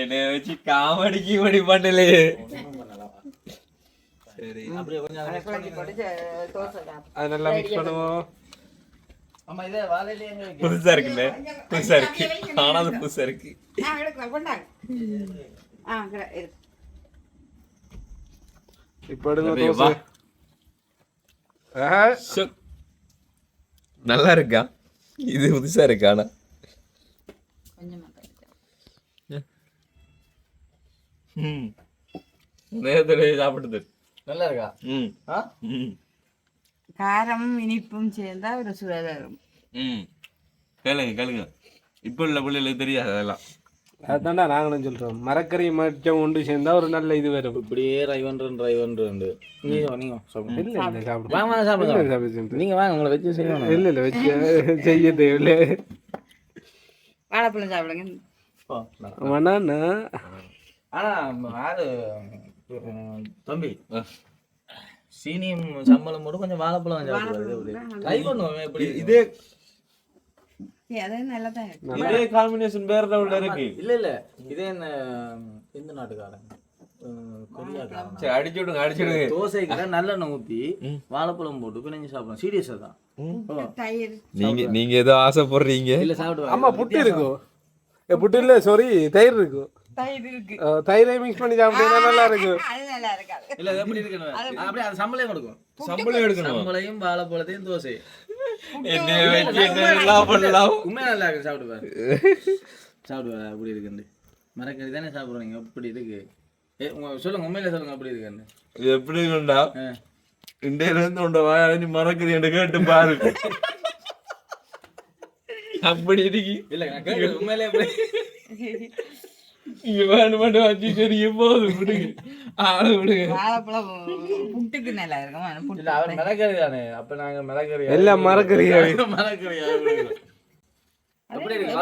[SPEAKER 1] என்னைய வச்சு காமெடிக்கு மணி பண்ணலையே. சரி
[SPEAKER 5] அப்படியே கொஞ்சம்
[SPEAKER 4] அது நல்லா மிக்ஸ் பண்ணுவோம்.
[SPEAKER 5] ஆமா இதே வாழையிலே எங்க வைக்க
[SPEAKER 1] புதுசா இருக்குல்ல? புதுசா இருக்கு. ஆனா அது புதுசா இருக்கு.
[SPEAKER 4] இப்போ எடுங்க தோசை.
[SPEAKER 1] நல்லா இருக்கா? இது புதுசா இருக்கு. ஆனா நேரத்துல சாப்பிடுது
[SPEAKER 5] நல்லா இருக்கா?
[SPEAKER 2] காரமும் இனிப்பும் சேர்ந்தா ஒரு சுவையாகும்.
[SPEAKER 1] கேளுங்க இப்ப உள்ள பிள்ளைகளுக்கு தெரியாது அதெல்லாம்.
[SPEAKER 4] அதுதான்டா நாங்களும் சொல்றோம். மரக்கறி மச்சம் ஒன்று சேர்ந்தா ஒரு நல்ல இது வரும்.
[SPEAKER 5] இப்படியே ரைவன்று நீங்க
[SPEAKER 4] சாப்பிடுங்க.
[SPEAKER 5] நீங்க வாங்க உங்களை வச்சு செய்யணும்.
[SPEAKER 4] இல்ல வச்சு செய்ய தேவையில்லை.
[SPEAKER 2] வாழைப்பழம் சாப்பிடுங்க.
[SPEAKER 4] வேணாண்ணா.
[SPEAKER 5] ஆனா யாரு தம்பி சீனியும் சம்பளம் போட்டு கொஞ்சம் வாழைப்பழம் சாப்பிடுவாரு. ட்ரை பண்ணுவோம். எப்படி
[SPEAKER 1] இதே
[SPEAKER 2] அது நல்லதான் இருக்கு.
[SPEAKER 1] இதே காம்பினேஷன் வேற லெவல்ல இருக்கு.
[SPEAKER 5] இல்ல இதே எந்த நாட்டுக்காரன் கொரியாக்காரன்.
[SPEAKER 1] சரி அடிச்சுடுங்க.
[SPEAKER 5] தோசைக்கு நல்லெண்ணெய் ஊத்தி வாழைப்பழம் போட்டு பிணைஞ்சு சாப்பிடலாம். சீரியஸா தான்.
[SPEAKER 2] தயிர்
[SPEAKER 1] நீங்க ஏதோ ஆசைப்படுறீங்க.
[SPEAKER 5] இல்ல சாப்பிடுவாங்க.
[SPEAKER 4] ஆமா புட்டு இருக்கும். புட்டு இல்ல சாரி தயிர் இருக்கும்.
[SPEAKER 2] தயிர் இருக்கு.
[SPEAKER 4] தயிரை மிக்ஸ் பண்ணி சாப்பிட்டா நல்லா இருக்கும்.
[SPEAKER 2] அது நல்லா இருக்காது.
[SPEAKER 5] இல்ல அது எப்படி இருக்கணும்? அப்படியே அது சம்பளையும் கொடுக்கும்.
[SPEAKER 1] சம்பளம் எடுக்கணும்.
[SPEAKER 5] சம்பளையும் வாழைப்பழத்தையும் தோசை.
[SPEAKER 1] என்ன வெச்சு என்னெல்லாம் பண்ணலாம்.
[SPEAKER 5] உண்மையா நல்லா இருக்கு. சாப்பிடுவாரு எப்படி இருக்குன்னு. மரக்கறி தானே சாப்பிடுறீங்க. எப்படி இருக்கு சொல்லுங்க. உண்மையில சொல்லுங்க எப்படி இருக்குன்னு.
[SPEAKER 1] எப்படி இருக்குண்டா இண்டையில இருந்து உண்ட வாயாடி மறக்குது என்று கேட்டு பாரு. அப்படி இருக்கு.
[SPEAKER 5] இல்ல நான் கேட்க உண்மையிலே எப்படி
[SPEAKER 1] இங்க வேணுமெண்டு வச்சு தெரிய போகுது. விடுங்க ஆளு விடுங்க.
[SPEAKER 2] வாழைப்பழம் புட்டுக்கு நல்லா இருக்கும்.
[SPEAKER 5] இல்ல அவர் மரக்கறி தானே. அப்ப நாங்க மரக்கறி
[SPEAKER 4] எல்லாம் மரக்கறியா
[SPEAKER 5] மரக்கறியா எப்படி இருக்கு?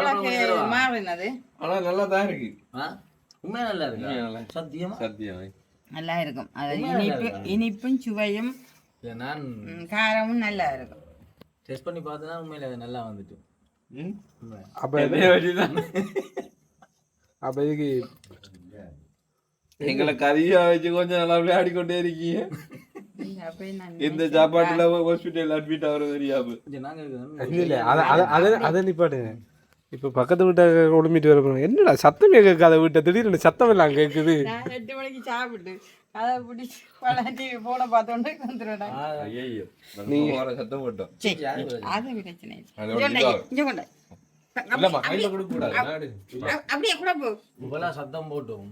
[SPEAKER 2] மாறினது
[SPEAKER 1] ஆனா நல்லா தான் இருக்கு.
[SPEAKER 5] உண்மையா நல்லா இருக்கு சத்தியமா
[SPEAKER 1] சத்தியம்
[SPEAKER 2] நல்லா இருக்கும் அது இனிப்பும் சுவையும்
[SPEAKER 5] இல்ல நான்
[SPEAKER 2] காரமும் நல்லா இருக்கும்
[SPEAKER 5] டெஸ்ட் பண்ணி பார்த்தேன்னா உண்மையில அது நல்லா வந்துட்டு
[SPEAKER 4] அப்ப இதுக்கு
[SPEAKER 1] எங்களை கறியா வச்சு கொஞ்சம் நல்லா விளையாடி கொண்டே இருக்கீங்க இந்த சாப்பாட்டுல ஹாஸ்பிட்டல் அட்மிட் ஆகிற தெரியாம
[SPEAKER 4] இல்ல அதை நிப்பாட்டுங்க இப்ப பக்கத்து வீட்டை ஒளிமிட்டு வர என்னடா சத்தமே கேட்காத வீட்டை திடீர்னு சத்தம் எல்லாம் கேட்குது
[SPEAKER 2] 8 மணிக்கு சாப்பிட்டு அதை பிடிச்சி டிவி போன பார்த்தோன்னே வந்துடுடா
[SPEAKER 1] ஐயோ நீங்க சத்தம் போட்டோம்
[SPEAKER 2] அது பிரச்சனை இங்க கொண்டா
[SPEAKER 1] இல்லம்மா கையில கொடுக்க கூடாது
[SPEAKER 2] அப்படியே கூட போ
[SPEAKER 5] இவ்வளவு சத்தம் போட்டும்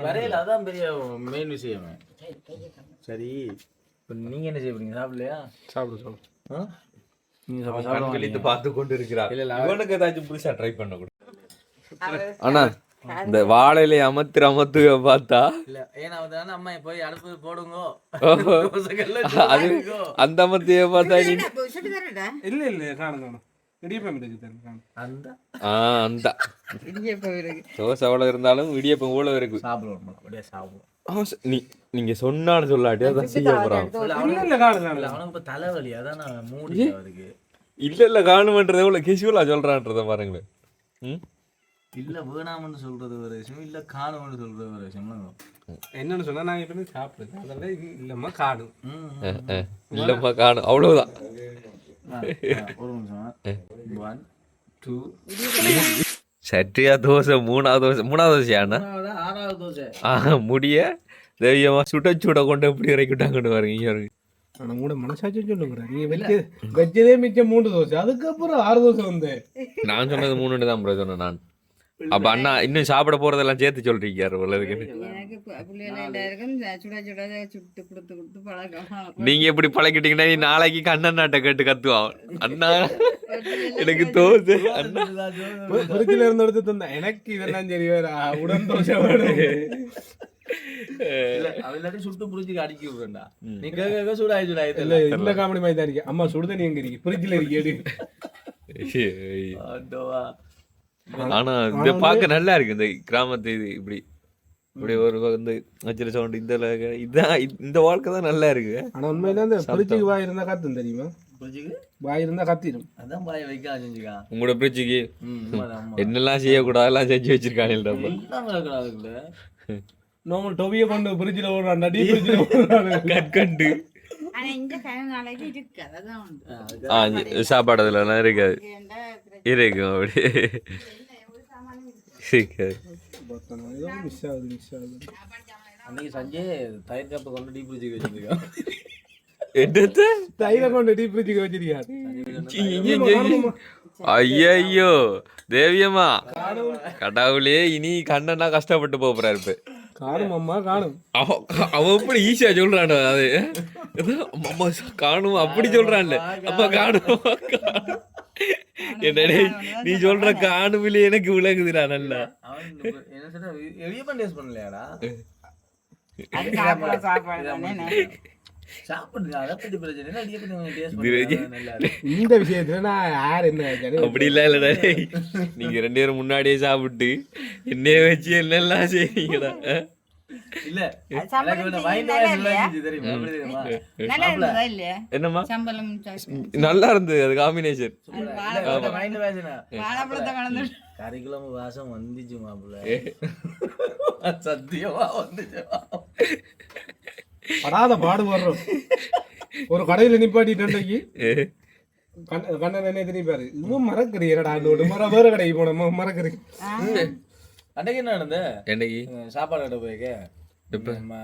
[SPEAKER 5] வரையில அதான் பெரிய மெயின் விஷயமே சரி இப்ப நீங்க என்ன செய்ய போறீங்க சாப்பிடலையா
[SPEAKER 4] சாப்பிடு
[SPEAKER 5] நீங்க
[SPEAKER 1] கண்களித்து பார்த்து கொண்டு இருக்கிறார் இவனுக்கு ஏதாச்சும் புதுசா ட்ரை பண்ண கூட ஆனா இந்த வாழையில அமத்து பார்த்தா
[SPEAKER 5] இல்ல ஏன்னா வந்து அம்மா போய் அடுப்பு போடுங்க
[SPEAKER 1] அது அந்த அமத்திய பார்த்தா
[SPEAKER 4] இல்ல இல்ல காணும் இடியப்பம் இருக்கு
[SPEAKER 5] அந்த
[SPEAKER 1] அந்த தோசை அவ்வளவு இருந்தாலும் இடியப்பம் ஊழ இருக்கு
[SPEAKER 5] சாப்பிடுவோம் அப்படியே சாப்பிடுவோம்
[SPEAKER 1] நீங்க சொன்னான்னு சொல்லாட்டி அதான் செய்ய போறான்
[SPEAKER 5] அவனுக்கு இப்ப தலைவலி அதான் நான் மூடி அவருக்கு
[SPEAKER 1] இல்ல காணுமன்றது எவ்வளவு கேஷுவலா சொல்றான்றத பாருங்களேன்
[SPEAKER 5] இல்ல வேணாம்னு சொல்றது ஒரு விஷயம் இல்ல காணும்னு சொல்றது ஒரு விஷயம்
[SPEAKER 4] என்னன்னு சொன்னா நான் இப்ப சாப்பிடுது அதெல்லாம் இல்லம்மா காணும்
[SPEAKER 1] இல்லம்மா காணும் அவ்வளவுதான்
[SPEAKER 5] ஒரு நிமிஷம் 1 2
[SPEAKER 1] சட்டியா தோசை மூணாவது தோசையாண்ணா
[SPEAKER 5] 6வது தோசை
[SPEAKER 1] முடிய தெய்வமா சுட கொண்டு எப்படி இறக்கிட்டாங்கன்னு பாருங்க இங்க இருக்கு
[SPEAKER 4] ஆனா கூட மனசாட்சி சொல்லுங்க நீங்க வச்சதே மிச்சம் 3 தோசை அதுக்கப்புறம் 6 தோசை வந்து
[SPEAKER 1] நான் சொன்னது 3 தான் ப்ரோ சொன்னேன் நான் அப்ப அண்ணா இன்னும் சாப்பிட போறதெல்லாம் சேர்த்து சொல்றீங்க
[SPEAKER 2] எனக்கு பிள்ளைகளுக்கும் சுட சுட்டு கொடுத்து பழக்கம்
[SPEAKER 1] நீங்க எப்படி பழக்கிட்டீங்கன்னா நீ நாளைக்கு கண்ணண்ணாட்ட கேட்டு கத்துவான் அண்ணா எனக்கு தோசை அண்ணா
[SPEAKER 4] பொறுக்கில இருந்து எடுத்து தந்தா எனக்கு இதெல்லாம் சரி வேற உடன் தோசை வேணும்
[SPEAKER 5] அவளாட்டி சுட்டு புரிஞ்சுக்கு அடிக்கி விடுறா நீ கேட்க சூடாயி
[SPEAKER 4] இல்ல இந்த காமெடி மாதிரி தான் இருக்கு அம்மா சுடுதண்ணி எங்க இருக்கு பிரிட்ஜ்ல இருக்கு
[SPEAKER 1] ஆனா இந்த பார்க்க நல்லா இருக்கு இந்த கிராமத்து இது இப்படி இப்படி ஒரு வந்து அச்சல சவுண்ட் இதான் இந்த வாழ்க்கை தான் நல்லா இருக்கு
[SPEAKER 4] ஆனா உண்மையில இந்த பிரிட்ஜுக்கு வாய் இருந்தா கத்தும் தெரியுமா வாய் இருந்தா கத்திடும்
[SPEAKER 5] அதான் பாய் வைக்க செஞ்சுக்கா
[SPEAKER 1] உங்களோட பிரிட்ஜுக்கு என்னெல்லாம் செய்யக்கூடாது எல்லாம் செஞ்சு வச்சிருக்காங்க
[SPEAKER 4] நார்மல் டொவிய கொண்டு பிரிட்ஜ்ல ஓடுறான் டீ பிரிட்ஜ்ல ஓடுறான்
[SPEAKER 1] கற்கண்டு
[SPEAKER 2] ஆனா இந்த நாளைக்கு இருக்காது அதான்
[SPEAKER 1] சாப்பாடு அதெல்லாம் இருக்காது இருக்கும் அப்படி
[SPEAKER 5] அன்னைக்கு சஞ்சய் தயிர் கப்பை கொண்டு டீ பிரிட்ஜுக்கு வச்சிருக்கான்
[SPEAKER 1] என்னத்த
[SPEAKER 4] தயிரை கொண்டு டீ பிரிட்ஜுக்கு வச்சிருக்காரு
[SPEAKER 1] ஐயோ தேவியம்மா கடவுளே இனி கண்ணனா கஷ்டப்பட்டு போறாரு இப்ப
[SPEAKER 4] காணும் அம்மா காணும்
[SPEAKER 1] அவன் எப்படி ஈஸியா சொல்றான் அது அம்மா காணும் அப்படி சொல்றான்ல அப்பா காணும் என்னடே நீ சொல்ற காணுமில்ல எனக்கு விளங்குதுடா நல்லா
[SPEAKER 5] பண்ணலையாடா
[SPEAKER 4] இந்த விஷயத்துல நான் யார் என்ன
[SPEAKER 1] அப்படி இல்ல இல்லடா நீங்க 2 பேரும் முன்னாடியே சாப்பிட்டு என்னைய வச்சு என்னெல்லாம் செய்வீங்கடா என்னம்மா நல்லா இருந்தது அது காம்பினேஷன்
[SPEAKER 5] கறிக்குழம்பு வாசம் வந்துச்சு மாப்பிள்ள சத்தியமா வந்துச்சு
[SPEAKER 4] படாத பாடுபடுறோம் ஒரு கடையில நிப்பாட்டிட்டு கண்ணன் என்ன தெரியுப்பாரு இவன் மறக்கறி என்னடா வேற கடைக்கு போனோம் மறக்கறி
[SPEAKER 5] அன்னைக்கு என்ன நடந்த
[SPEAKER 1] என்னைக்கு
[SPEAKER 5] சாப்பாடு கடை போய்க்க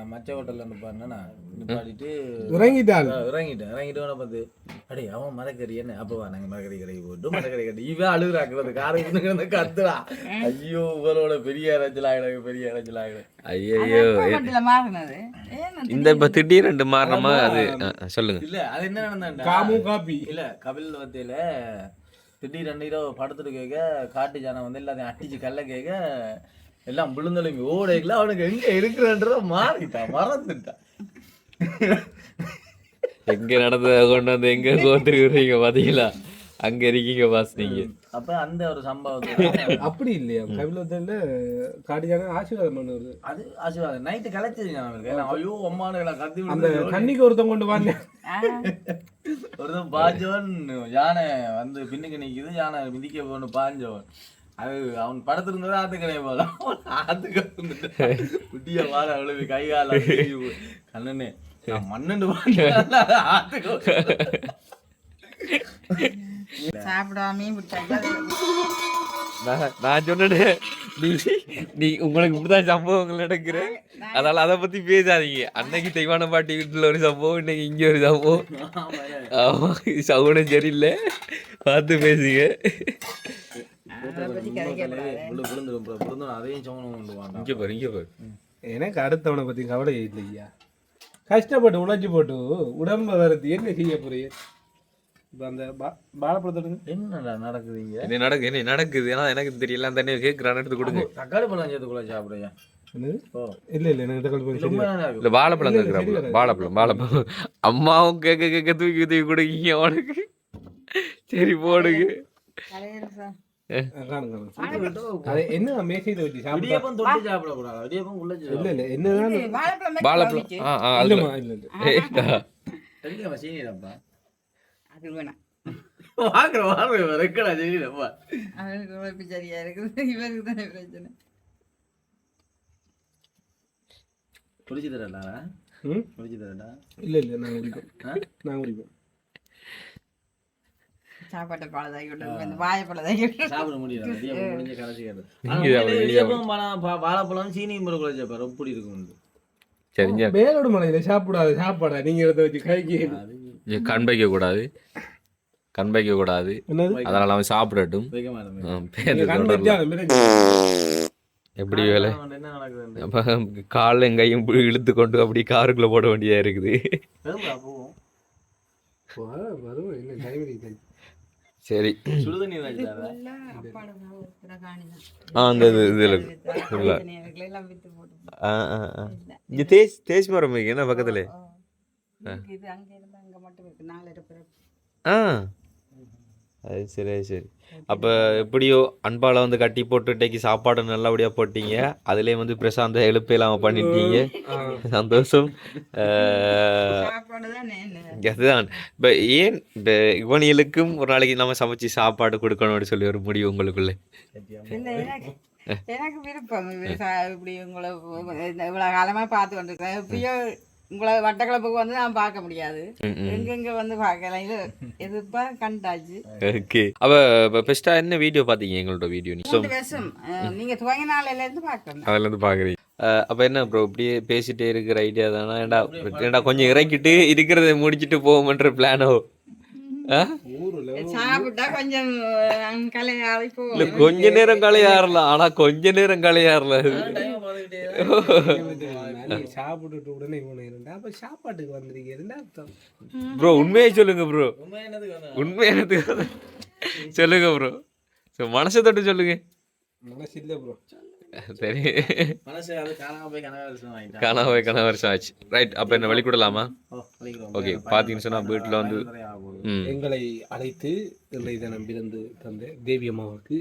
[SPEAKER 5] மச்ச ஹோட்டல்ல நிப்பாட்டிட்டு இறங்கிட்டு பார்த்து அடே அவன் மரக்கறி என்ன அப்பவா நாங்க மரக்கறி கடைக்கு போட்டு மரக்கறி கடை இவன் அழுகுறாக்குறது காரைக்கு கத்துறா ஐயோ இவரோட பெரிய இறைச்சல் ஆகிடும்
[SPEAKER 1] ஐயோ இந்த இப்ப திடீர்னு மாறினமா அது சொல்லுங்க
[SPEAKER 5] இல்ல அது என்ன நடந்தா
[SPEAKER 4] காமு காப்பி
[SPEAKER 5] இல்ல கபில் வத்தையில திடீரெண்டு படத்துட்டு கேட்க காட்டு ஜானம் வந்து எல்லாத்தையும் அட்டிச்சு கல்ல கேட்க எல்லாம் விழுந்தலுங்க ஓடைகள அவனுக்கு எங்க இருக்கிறன்றத மாறிட்டான் மறந்துட்டான்
[SPEAKER 1] எங்க நடந்தத கொண்டு வந்து எங்க கோத்துருக்கீங்க பாத்தீங்களா அங்க இருக்கீங்க பாஸ் நீங்க
[SPEAKER 5] அப்ப அந்த ஒரு சம்பவத்தை
[SPEAKER 4] அப்படி இல்லையா கபிலத்துல காடியான ஆசீர்வாதம் பண்ணுவது
[SPEAKER 5] அது ஆசீர்வாதம் நைட்டு கலைச்சிருங்க நமக்கு ஏன்னா, ஐயோ அம்மானுகளை கத்தி
[SPEAKER 4] அந்த கண்ணிக்கு ஒருத்தன் கொண்டு வாங்க
[SPEAKER 5] ஒருத்தன் பாஞ்சவன் யானை வந்து பின்னுக்கு நிக்குது யானை மிதிக்க போன பாஞ்சவன் அது அவன் படத்துல இருந்தது ஆத்துக்கணைய போல ஆத்துக்கு குட்டிய வாழ அவ்வளவு கை கால கண்ணனே மண்ணு ஆத்துக்கு
[SPEAKER 2] சாப்பிடாமே விட்டாங்க
[SPEAKER 1] நான் சொன்னேன் நீ உங்களுக்கு இப்படிதான் சம்பவங்கள் நடக்கிறேன் அதனால அதை பத்தி பேசாதீங்க. அன்னைக்கு தெய்வான பாட்டி வீட்டுல ஒரு சம்பவம், இன்னைக்கு இங்க ஒரு சம்பவம். ஆமா சவுனம் சரியில்லை, பார்த்து பேசுங்க.
[SPEAKER 5] அதையும் சோனம் கொண்டு வாங்க.
[SPEAKER 1] இங்க பாரு இங்க பாரு.
[SPEAKER 4] எனக்கு அடுத்தவனை பத்தி கவலை இல்லையா. கஷ்டப்பட்டு உழைச்சி போட்டு உடம்பு வருது என்ன செய்ய போறீங்க. இப்போ அந்த வாழைப்பழத்தோட
[SPEAKER 5] என்னடா நடக்குதுங்க?
[SPEAKER 1] என்ன நடக்குது ஏன்னா எனக்கு தெரியல. அந்த கேட்குறான்னு எடுத்து கொடுங்க.
[SPEAKER 5] தக்காளி பழம் சேர்த்துக்குள்ள சாப்பிடுறியா?
[SPEAKER 4] இல்ல இல்ல எனக்கு தக்காளி பழம்
[SPEAKER 1] இல்ல வாழைப்பழம் கேட்குறாப்புல. வாழைப்பழம் அம்மாவும் கேட்க தூக்கி தூக்கி கொடுக்கீங்க அவனுக்கு. சரி போடுங்க.
[SPEAKER 4] என்ன மேசையில வச்சு
[SPEAKER 5] இடியப்பம் தொட்டு சாப்பிடக்கூடாது. இடியப்பம் உள்ள
[SPEAKER 4] இல்ல இல்ல என்னதான்
[SPEAKER 1] வாழைப்பழம்
[SPEAKER 4] இல்லம்மா இல்ல இல்ல
[SPEAKER 5] தெரியல சீனியப்பா
[SPEAKER 2] அது வேணாம்.
[SPEAKER 5] வாங்குற ரெக்கடா சீனியப்பா
[SPEAKER 2] அவனுக்கு உழைப்பு சரியா இருக்குது, இவருக்கு தானே பிரச்சனை.
[SPEAKER 5] குடிச்சு தரடா குடிச்சு தரடா.
[SPEAKER 4] இல்ல இல்ல நான் குடிப்பேன்
[SPEAKER 2] சாப்பாட்டை பழதாக்கி விட்டு வாழைப்பழதாக்கி விட்டு
[SPEAKER 5] சாப்பிட முடியாது. இடியப்பம் முடிஞ்ச கடைசி கேட்டு இடியப்பம் வாழைப்பழம் சீனியும் முறை சாப்பாடு எப்படி இருக்கும்?
[SPEAKER 1] சரிங்க.
[SPEAKER 4] வேலோடு மலையில சாப்பிடாது சாப்பாடா நீங்க எடுத்து வச்சு கைக்கு
[SPEAKER 1] கண் வைக்க கூடாது, கண் வைக்க கூடாது. அதனால அவன் சாப்பிடட்டும். எப்படி வேலை
[SPEAKER 5] என்ன நடக்குது?
[SPEAKER 1] காலில் எங்கையும் இழுத்து கொண்டு அப்படி காருக்குள்ள போட வேண்டியதா இருக்குது. சரி
[SPEAKER 5] சுடுதண்ணி
[SPEAKER 1] அந்த இதுல இங்க தேஸ் மரம் என்ன பக்கத்துல அது சரி சரி. அப்போ எப்படியோ அன்பால வந்து கட்டி போட்டுட்டைக்கு சாப்பாடு நல்லபடியாக போட்டீங்க. அதுலேயே வந்து பிரசாந்த எழுப்ப இல்லாமல் பண்ணிட்டீங்க. சந்தோஷம். அதுதான் இப்போ ஏன் இப்போ இவனிகளுக்கும் ஒரு நாளைக்கு நம்ம சமைச்சு சாப்பாடு கொடுக்கணும்னு சொல்லி ஒரு முடிவு உங்களுக்குள்ள?
[SPEAKER 2] எனக்கு விருப்பம். இப்படி உங்களை இவ்வளோ காலமாக பார்த்து கொண்டிருக்கிறேன். எப்படியோ உங்களை வட்டக்கிழப்புக்கு வந்து நான் பார்க்க முடியாது, எங்கெங்க வந்து பார்க்கலாம். இது எதுப்பா கண்டாச்சு.
[SPEAKER 1] ஓகே. அப்போ பெஸ்ட்டாக என்ன வீடியோ பார்த்தீங்க? எங்களோட வீடியோ
[SPEAKER 2] நீங்க துவங்க நாளையில இருந்து பார்க்கணும்.
[SPEAKER 1] அதுல இருந்து பாக்குறீங்க. அப்ப என்ன ப்ரோ இப்படியே பேசிட்டே இருக்கிற ஐடியா தானா? ஏண்டா கொஞ்சம் இறக்கிட்டு இருக்கிறத முடிச்சுட்டு போவோம்ன்ற பிளானோ?
[SPEAKER 2] சாப்பிட்டா கொஞ்சம் கலையாறி
[SPEAKER 1] இல்ல கொஞ்ச நேரம் கலையாறலாம், ஆனா கொஞ்ச நேரம் கலையாறல.
[SPEAKER 4] சாப்பிட்டுட்டு உடனே அப்ப சாப்பாட்டுக்கு வந்திருக்கீங்க
[SPEAKER 1] ப்ரோ. உண்மையை சொல்லுங்க ப்ரோ, உண்மையானது சொல்லுங்க ப்ரோ. மனசை தொட்டு சொல்லுங்க.
[SPEAKER 4] மனசு இல்ல ப்ரோ.
[SPEAKER 1] சரி
[SPEAKER 5] காணாம
[SPEAKER 1] போய் கன வருஷம் ஆச்சு. ரைட். அப்ப என்ன வெளிக்கூடலாமா? ஓகே. பாத்தீங்கன்னு சொன்னா வீட்டுல வந்து
[SPEAKER 4] எங்களை அழைத்து எங்களை தினம் பிறந்து தந்த தேவி அம்மாவுக்கு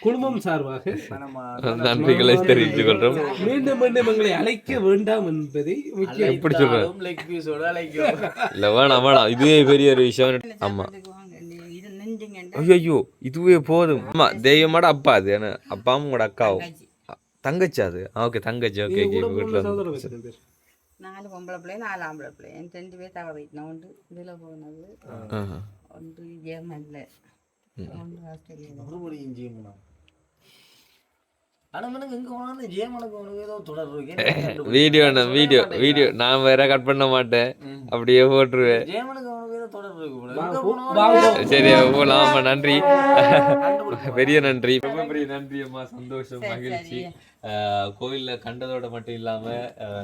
[SPEAKER 4] குடும்பம் சார்பாக
[SPEAKER 1] நன்றிகளை தெரிவித்துக் கொள்றோம்.
[SPEAKER 4] மீண்டும் மீண்டும் எங்களை அழைக்க வேண்டாம் என்பதை
[SPEAKER 1] எப்படி சொல்றேன்? இல்ல வேணாம் வேணாம், இதுவே பெரிய ஒரு விஷயம். ஆமா ஐயோ இதுவே போதும். ஆமா தெய்வமாட அப்பா அது என்ன அப்பாவும் உங்களோட அக்காவும் தங்கச்சி அது. ஓகே தங்கச்சி. Okay okay. வீட்டுல
[SPEAKER 2] 4 பொம்பளை பிள்ளை 4 ஆம்பளை பிள்ளை. என் 2 பேர் தவறிட்டேன். ஒன்று இதுல போனது, ஒன்று ஜெர்மன்ல, ஒன்று ஆஸ்திரேலியா.
[SPEAKER 1] வீடியோ நான் வேற கட் பண்ண மாட்டேன், அப்படியே போட்டுருவேன். சரி போலாம். ஆமா நன்றி, பெரிய நன்றி, ரொம்ப பெரிய நன்றி அம்மா. சந்தோஷம், மகிழ்ச்சி. கோயில்ல கண்டதோட மட்டும் இல்லாம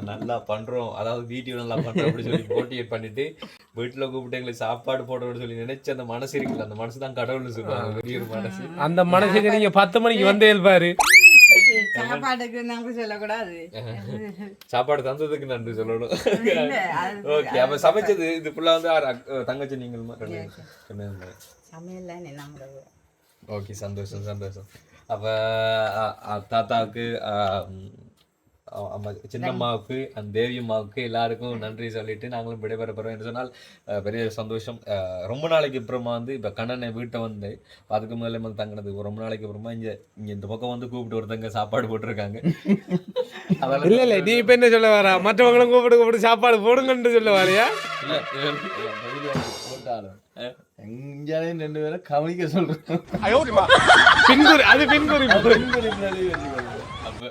[SPEAKER 1] நல்லா பண்றோம், அதாவது வீடியோ நல்லா பண்றோம் அப்படி சொல்லி மோட்டிவேட் பண்ணிட்டு வீட்டுல கூப்பிட்டு எங்களுக்கு சாப்பாடு போடுறோம்னு சொல்லி நினைச்சு அந்த மனசு இருக்குல்ல, அந்த மனசு தான் கடவுள்னு சொல்லுவாங்க. பெரிய ஒரு மனசு. அந்த மனசுக்கு நீங்க 10 மணிக்கு வந்தே பாரு.
[SPEAKER 2] சாப்பாடுக்கு நன்றி சொல்லக்கூடாது,
[SPEAKER 1] சாப்பாடு தந்ததுக்கு நன்றி சொல்லணும். ஓகே. அப்ப சமைச்சது இது ஃபுல்லா வந்து தங்கச்சி நீங்கள்
[SPEAKER 2] சமையல்
[SPEAKER 1] ஓகே, சந்தோஷம் சந்தோஷம். அப்போ தாத்தாவுக்கு சின்னம்மாவுக்கு அந்த தேவியம்மாவுக்கு எல்லாருக்கும் நன்றி சொல்லிட்டு நாங்களும் விடைபெற போகிறோம் என்று சொன்னால் பெரிய சந்தோஷம். ரொம்ப நாளைக்கு அப்புறமா வந்து இப்போ கண்ணனை வீட்டை வந்து அதுக்கு முதல்ல வந்து தங்கினதுக்கு ரொம்ப நாளைக்கு அப்புறமா இங்கே இந்த பக்கம் வந்து கூப்பிட்டு ஒருத்தங்க சாப்பாடு போட்டிருக்காங்க.
[SPEAKER 4] இல்லை இல்லை, நீ இப்போ என்ன சொல்ல வர? மற்றவங்களும் கூப்பிட்டு சாப்பாடு போடுங்கன்னு சொல்ல வரையா?
[SPEAKER 1] இல்லை
[SPEAKER 5] போட்டாலும் எங்கேயும் 2 பேரும் கவனிக்க சொல்றேன்.
[SPEAKER 4] பின்குறி, அது பின்குறி.
[SPEAKER 1] அப்போ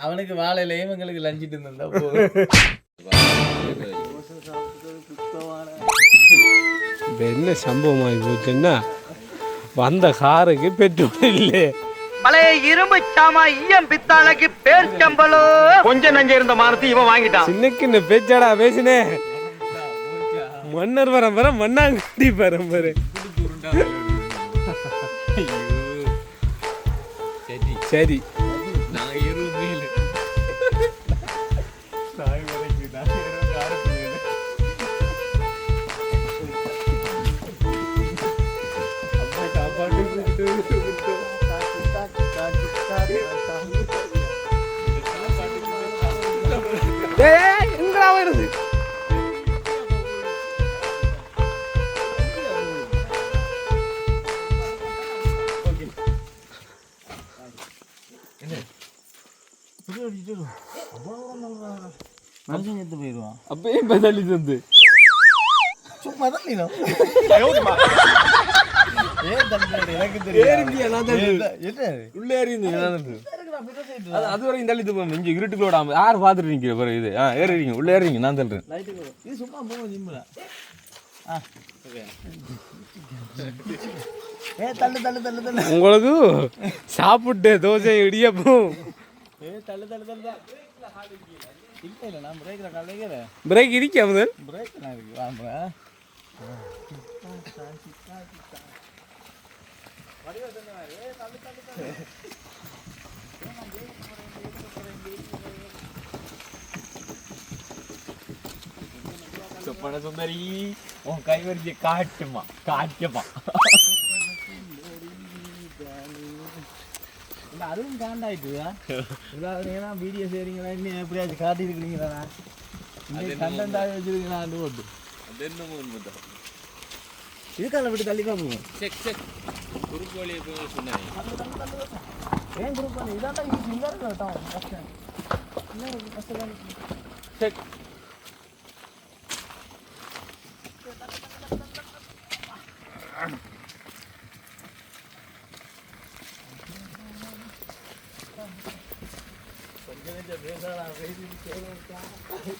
[SPEAKER 5] அவனுக்கு வாழையிலையும் எங்களுக்கு லஞ்சிட்டு இருந்தா போதும்.
[SPEAKER 4] இப்போ என்ன சம்பவம் ஆகி போச்சுன்னா, வந்த காருக்கு பெட்ரோல் இல்லை.
[SPEAKER 3] பழைய இரும்பு சாமா ஈயம் பித்தாளைக்கு பேர் சம்பளோ. கொஞ்சம் நஞ்ச இருந்த மானத்தை இவன் வாங்கிட்டான்.
[SPEAKER 4] சின்னக்கு பேச்சாடா பேசினே. மன்னர் பரம்பரை, மண்ணாங்கட்டி பரம்பரை. சரி எங்கடா வருது?
[SPEAKER 5] மனுஷன் செத்து போயிடுவான்.
[SPEAKER 4] அப்பயே பதிலி தந்து
[SPEAKER 5] சும்மா தள்ளினோம். ஏன் தள்ளி? எனக்கு தெரியும்.
[SPEAKER 1] உள்ளே அது வரைக்கும் தள்ளிட்டு போகும். இங்கே இருட்டுக்குள்ள யார் பார்த்துட்டு நிற்கிற பிறகு இது ஏறிங்க உள்ளே ஏறிங்க, நான் தள்ளுறேன்.
[SPEAKER 5] இது சும்மா போகும் ஜிம்மில். தள்ளு தள்ளு தள்ளு தள்ளு.
[SPEAKER 4] உங்களுக்கு சாப்பிட்டு தோசை இடியப்பும்.
[SPEAKER 5] தள்ளு தள்ளு தள்ளு. இல்லை இல்லை, நான் பிரேக்கில் கலைக்கிறேன்.
[SPEAKER 4] பிரேக் இருக்கா முதல்?
[SPEAKER 5] பிரேக் நான் இருக்கு வாங்க.
[SPEAKER 1] சொப்பன சுந்தரி உன் கைவரிசை காட்டுமா காட்டுமா.
[SPEAKER 5] இல்லை அதுவும் காண்டாயிட்டு இவ்வளோ வீடியோ செய்கிறீங்களா, இன்னும் எப்படியாச்சும் காட்டியிருக்கிறீங்களா? கண்டென்ட்டாக வச்சுருக்கீங்களான்னு போட்டு
[SPEAKER 1] அது என்னமோ உண்மைதான்.
[SPEAKER 5] இதுக்கால விட்டு தள்ளி பார்ப்போம்.
[SPEAKER 1] செக் செக் குறுக்கோழி சொன்னேன்.
[SPEAKER 5] ஏன் குரூப் பண்ணி இதாண்டா இங்கே இருக்கட்டும் கஷ்டம். இன்னும் கஷ்டம்.
[SPEAKER 1] செக்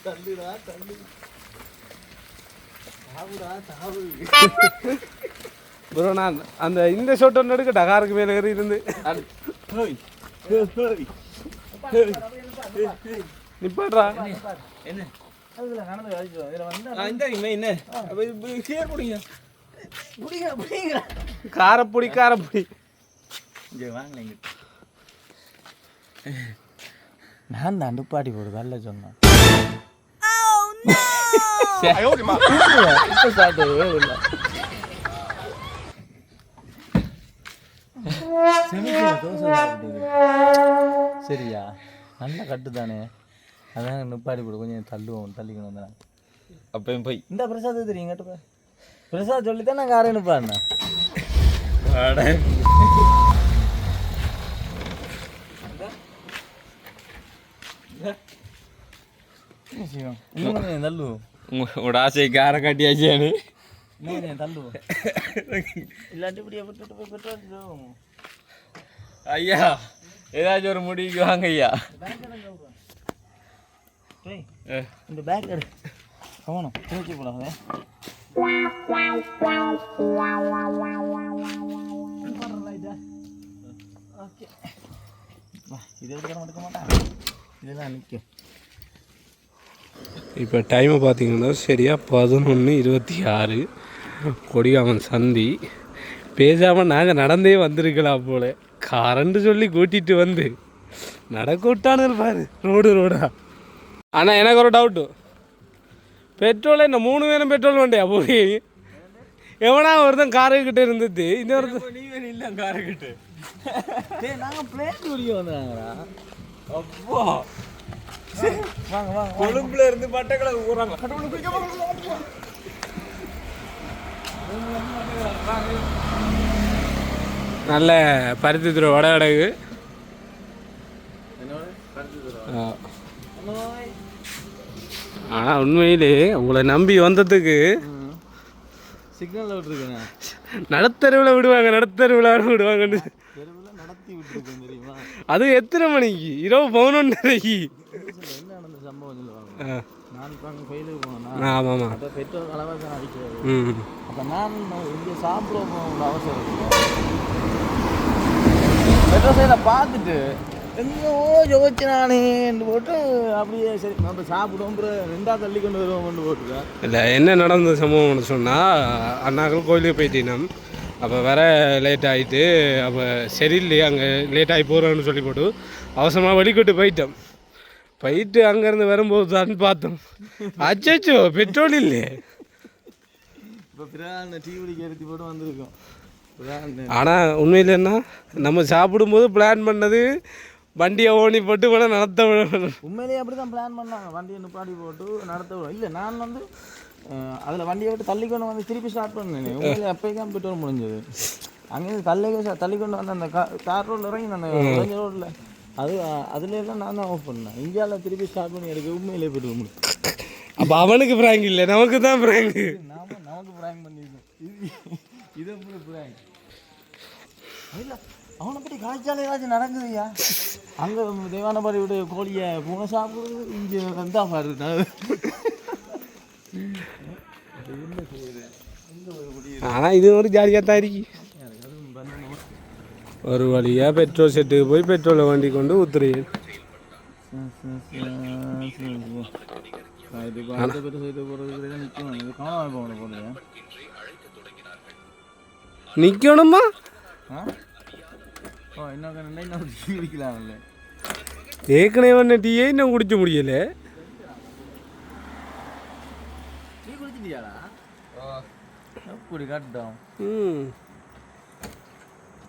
[SPEAKER 5] தள்ளுடா தள்ளு.
[SPEAKER 4] ப்ரோ நான் அந்த இந்த ஷோட் ஒன்று எடுக்கட்டா? காருக்கு மேலே ஏறி இருந்து நிப்பாட்றா.
[SPEAKER 5] என்ன அதுல நடந்து அழிச்சிடும். இதில் வந்து
[SPEAKER 1] என்ன
[SPEAKER 4] காரப்பொடி காரப்பொடி.
[SPEAKER 5] இங்கே வாங்கலைங்க. நான் தான் துப்பாட்டி போடுது அல்ல சொன்னேன். சரியா நல்ல கட்டு தானே, அதான் நிப்பாடி போடு. கொஞ்சம் தள்ளுவோம், தள்ளிக்கணும் தான்.
[SPEAKER 1] அப்பயும் போய்
[SPEAKER 5] இந்த பிரசாத் தெரியும் கேட்டு பிரசாத் சொல்லித்தான் நான் காரை நிப்பாடினேன். தள்ளுவோம்.
[SPEAKER 1] உங்களோட ஆசை காரை காட்டியாச்சு.
[SPEAKER 5] தள்ளுவோம் இல்லாட்டி இப்படியே விட்டுட்டு போய் பெட்ரோல்.
[SPEAKER 1] ஐயா ஏதாச்சும் ஒரு முடிவுக்கு வாங்க ஐயா.
[SPEAKER 5] இந்த பேக் எடு கவனம் தூக்கி போடாத. இது எடுக்க மாட்டேன், இதெல்லாம் நிற்கும்.
[SPEAKER 4] இப்போ டைமை பார்த்தீங்கன்னா சரியா 11:26 கொடிகாமன் சந்தி. பேசாமல் நாங்கள் நடந்தே வந்திருக்கலாம் போல. கரண்ட் சொல்லி கூட்டிகிட்டு வந்து நடக்க விட்டானு பாரு ரோடா. ஆனால் எனக்கு ஒரு டவுட்டு, பெட்ரோல் என்ன 3 பேரும் பெட்ரோல் வண்டியா போய் எவனா ஒருத்தன் காரைக்கிட்ட இருந்தது இன்னொருத்தன்
[SPEAKER 1] நீ இல்லை காரக்கிட்டு
[SPEAKER 5] டேய் நாங்கள் பிளேட் குடிக்க வந்தாங்கடா.
[SPEAKER 1] அப்பா
[SPEAKER 5] வாங்க வாங்க
[SPEAKER 1] கொழும்புல இருந்து பட்டக்களை ஊறாங்க.
[SPEAKER 4] நல்ல பருத்தி துறை வடை கிடக்கு.
[SPEAKER 5] என்னோட படுத்து
[SPEAKER 4] ஆனால் உண்மையிலே உங்களை நம்பி வந்ததுக்கு
[SPEAKER 5] சிக்னலில் விட்டுருக்கேண்ணா.
[SPEAKER 4] நடுத்தருவில் விடுவாங்க, நடுத்தருவில் விடுவாங்கன்னு.
[SPEAKER 5] தெருவில் நடத்தி விட்டுருக்கேன் தெரியுமா?
[SPEAKER 4] அது எத்தனை மணிக்கு? இரவு 11:30க்கு.
[SPEAKER 5] என்ன நடந்த சம்பவம் சொல்லுவாங்க. நான் இப்போ அங்கே கோயிலுக்கு போனேன்னா
[SPEAKER 4] ஆமாம் ஆமாம்.
[SPEAKER 5] அப்போ பெட்ரோல் கலவாசம் அடிக்கிறது.
[SPEAKER 4] ம்
[SPEAKER 5] அப்போ நான் இங்கே சாப்பிட போகணும் அவசரம் இல்லை. பெட்ரோல் சைடில் பார்த்துட்டு எங்கேயோ யோசிச்சு நானேன்னு போட்டு அப்படியே சரி நம்ம சாப்பிடுவோம் ரெண்டாக தள்ளி கொண்டு வருவோம்னு போட்டுருக்கேன்.
[SPEAKER 4] இல்லை என்ன நடந்த சம்பவம்னு சொன்னால் அண்ணாக்கள் கோயிலுக்கு போயிட்டீங்கன்னா அப்போ வேற லேட் ஆகிட்டு அப்போ சரியில்லையே அங்கே லேட் ஆகி போகிறோன்னு சொல்லி போட்டு அவசரமாக வெளிக்கிட்டு போயிட்டு அங்கேருந்து வரும்போது தான் பார்த்தோம். அச்சோ பெட்ரோல் இல்லையே.
[SPEAKER 5] இப்போ பிரான் டீ குடிக்க எடுத்து போட்டு வந்திருக்கோம்.
[SPEAKER 4] ஆனால் உண்மையில் என்ன நம்ம சாப்பிடும்போது பிளான் பண்ணது வண்டியை ஓனி போட்டு வேணா நடத்த
[SPEAKER 5] உண்மையிலேயே அப்படி தான் பிளான் பண்ணாங்க. வண்டியை நிப்பாட்டி போட்டு நடத்த விடும். இல்லை நான் வந்து அதில் வண்டியை விட்டு தள்ளி கொண்டு வந்து திருப்பி ஸ்டார்ட் பண்ணேன். உண்மையிலே அப்போயே தான் பெட்ரோல் முடிஞ்சது. அங்கேருந்து தள்ளி கொண்டு வந்து அந்த கார் ரோட்டில் இறங்கி அந்த இறங்கி ரோட்டில் அதுலாம் நான் தான் ஆஃப் பண்ணேன். இந்தியாவில் திருப்பி ஸ்டார்ட் பண்ணி எடுக்க உண்மையிலே பெட்ரோல் முடியும்.
[SPEAKER 4] அப்போ அவனுக்கு பிராங்க் இல்லை, நமக்கு தான் பிராங்கு.
[SPEAKER 5] நமக்கு பிராங்க் பண்ணியிருக்கோம். இது எப்படி பிராங்க் இல்லை அவனை பற்றி காய்ச்சாலே ஏதாச்சும் நடக்குதுயா. அங்கே தேவானபாடி விட கோழியை பூனை சாப்பிடுறது இங்கே வந்தா பாருங்க.
[SPEAKER 4] ஆனால் இது ஒரு ஜாலியாக தான் இருக்கு. ஒரு வழியாக பெட்ரோல் செட்டுக்கு போய் பெட்ரோலை வண்டி கொண்டு ஊத்துறேன். நிற்கணுமா? ஏற்கனவே ஒன்று டீயே இன்னும் குடிக்க முடியல.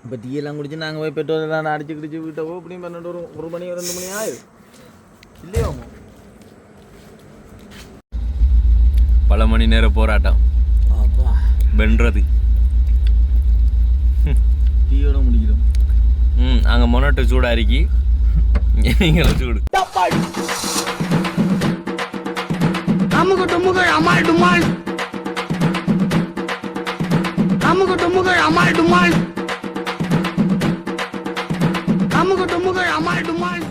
[SPEAKER 5] இப்போ டீயெல்லாம் குடிச்சு நாங்கள் போய் பெட்ரோல் எல்லாம் அடிச்சு கிடிச்சு விட்டவோ இப்படியும் 12 ஒரு மணி 2 மணி ஆயிடும் இல்லையோ?
[SPEAKER 1] பல மணி நேர போராட்டம் வென்றது.
[SPEAKER 5] டீயோட முடிக்கிறோம்.
[SPEAKER 1] அங்கே மொனட்டு சூடாரிக்கி நீங்களும் சூடு.
[SPEAKER 3] அமுக டுமுக அமால் டுமால் அமுக டுமுக அமால் டுமால் அமுக டுமுக அமால் டுமால்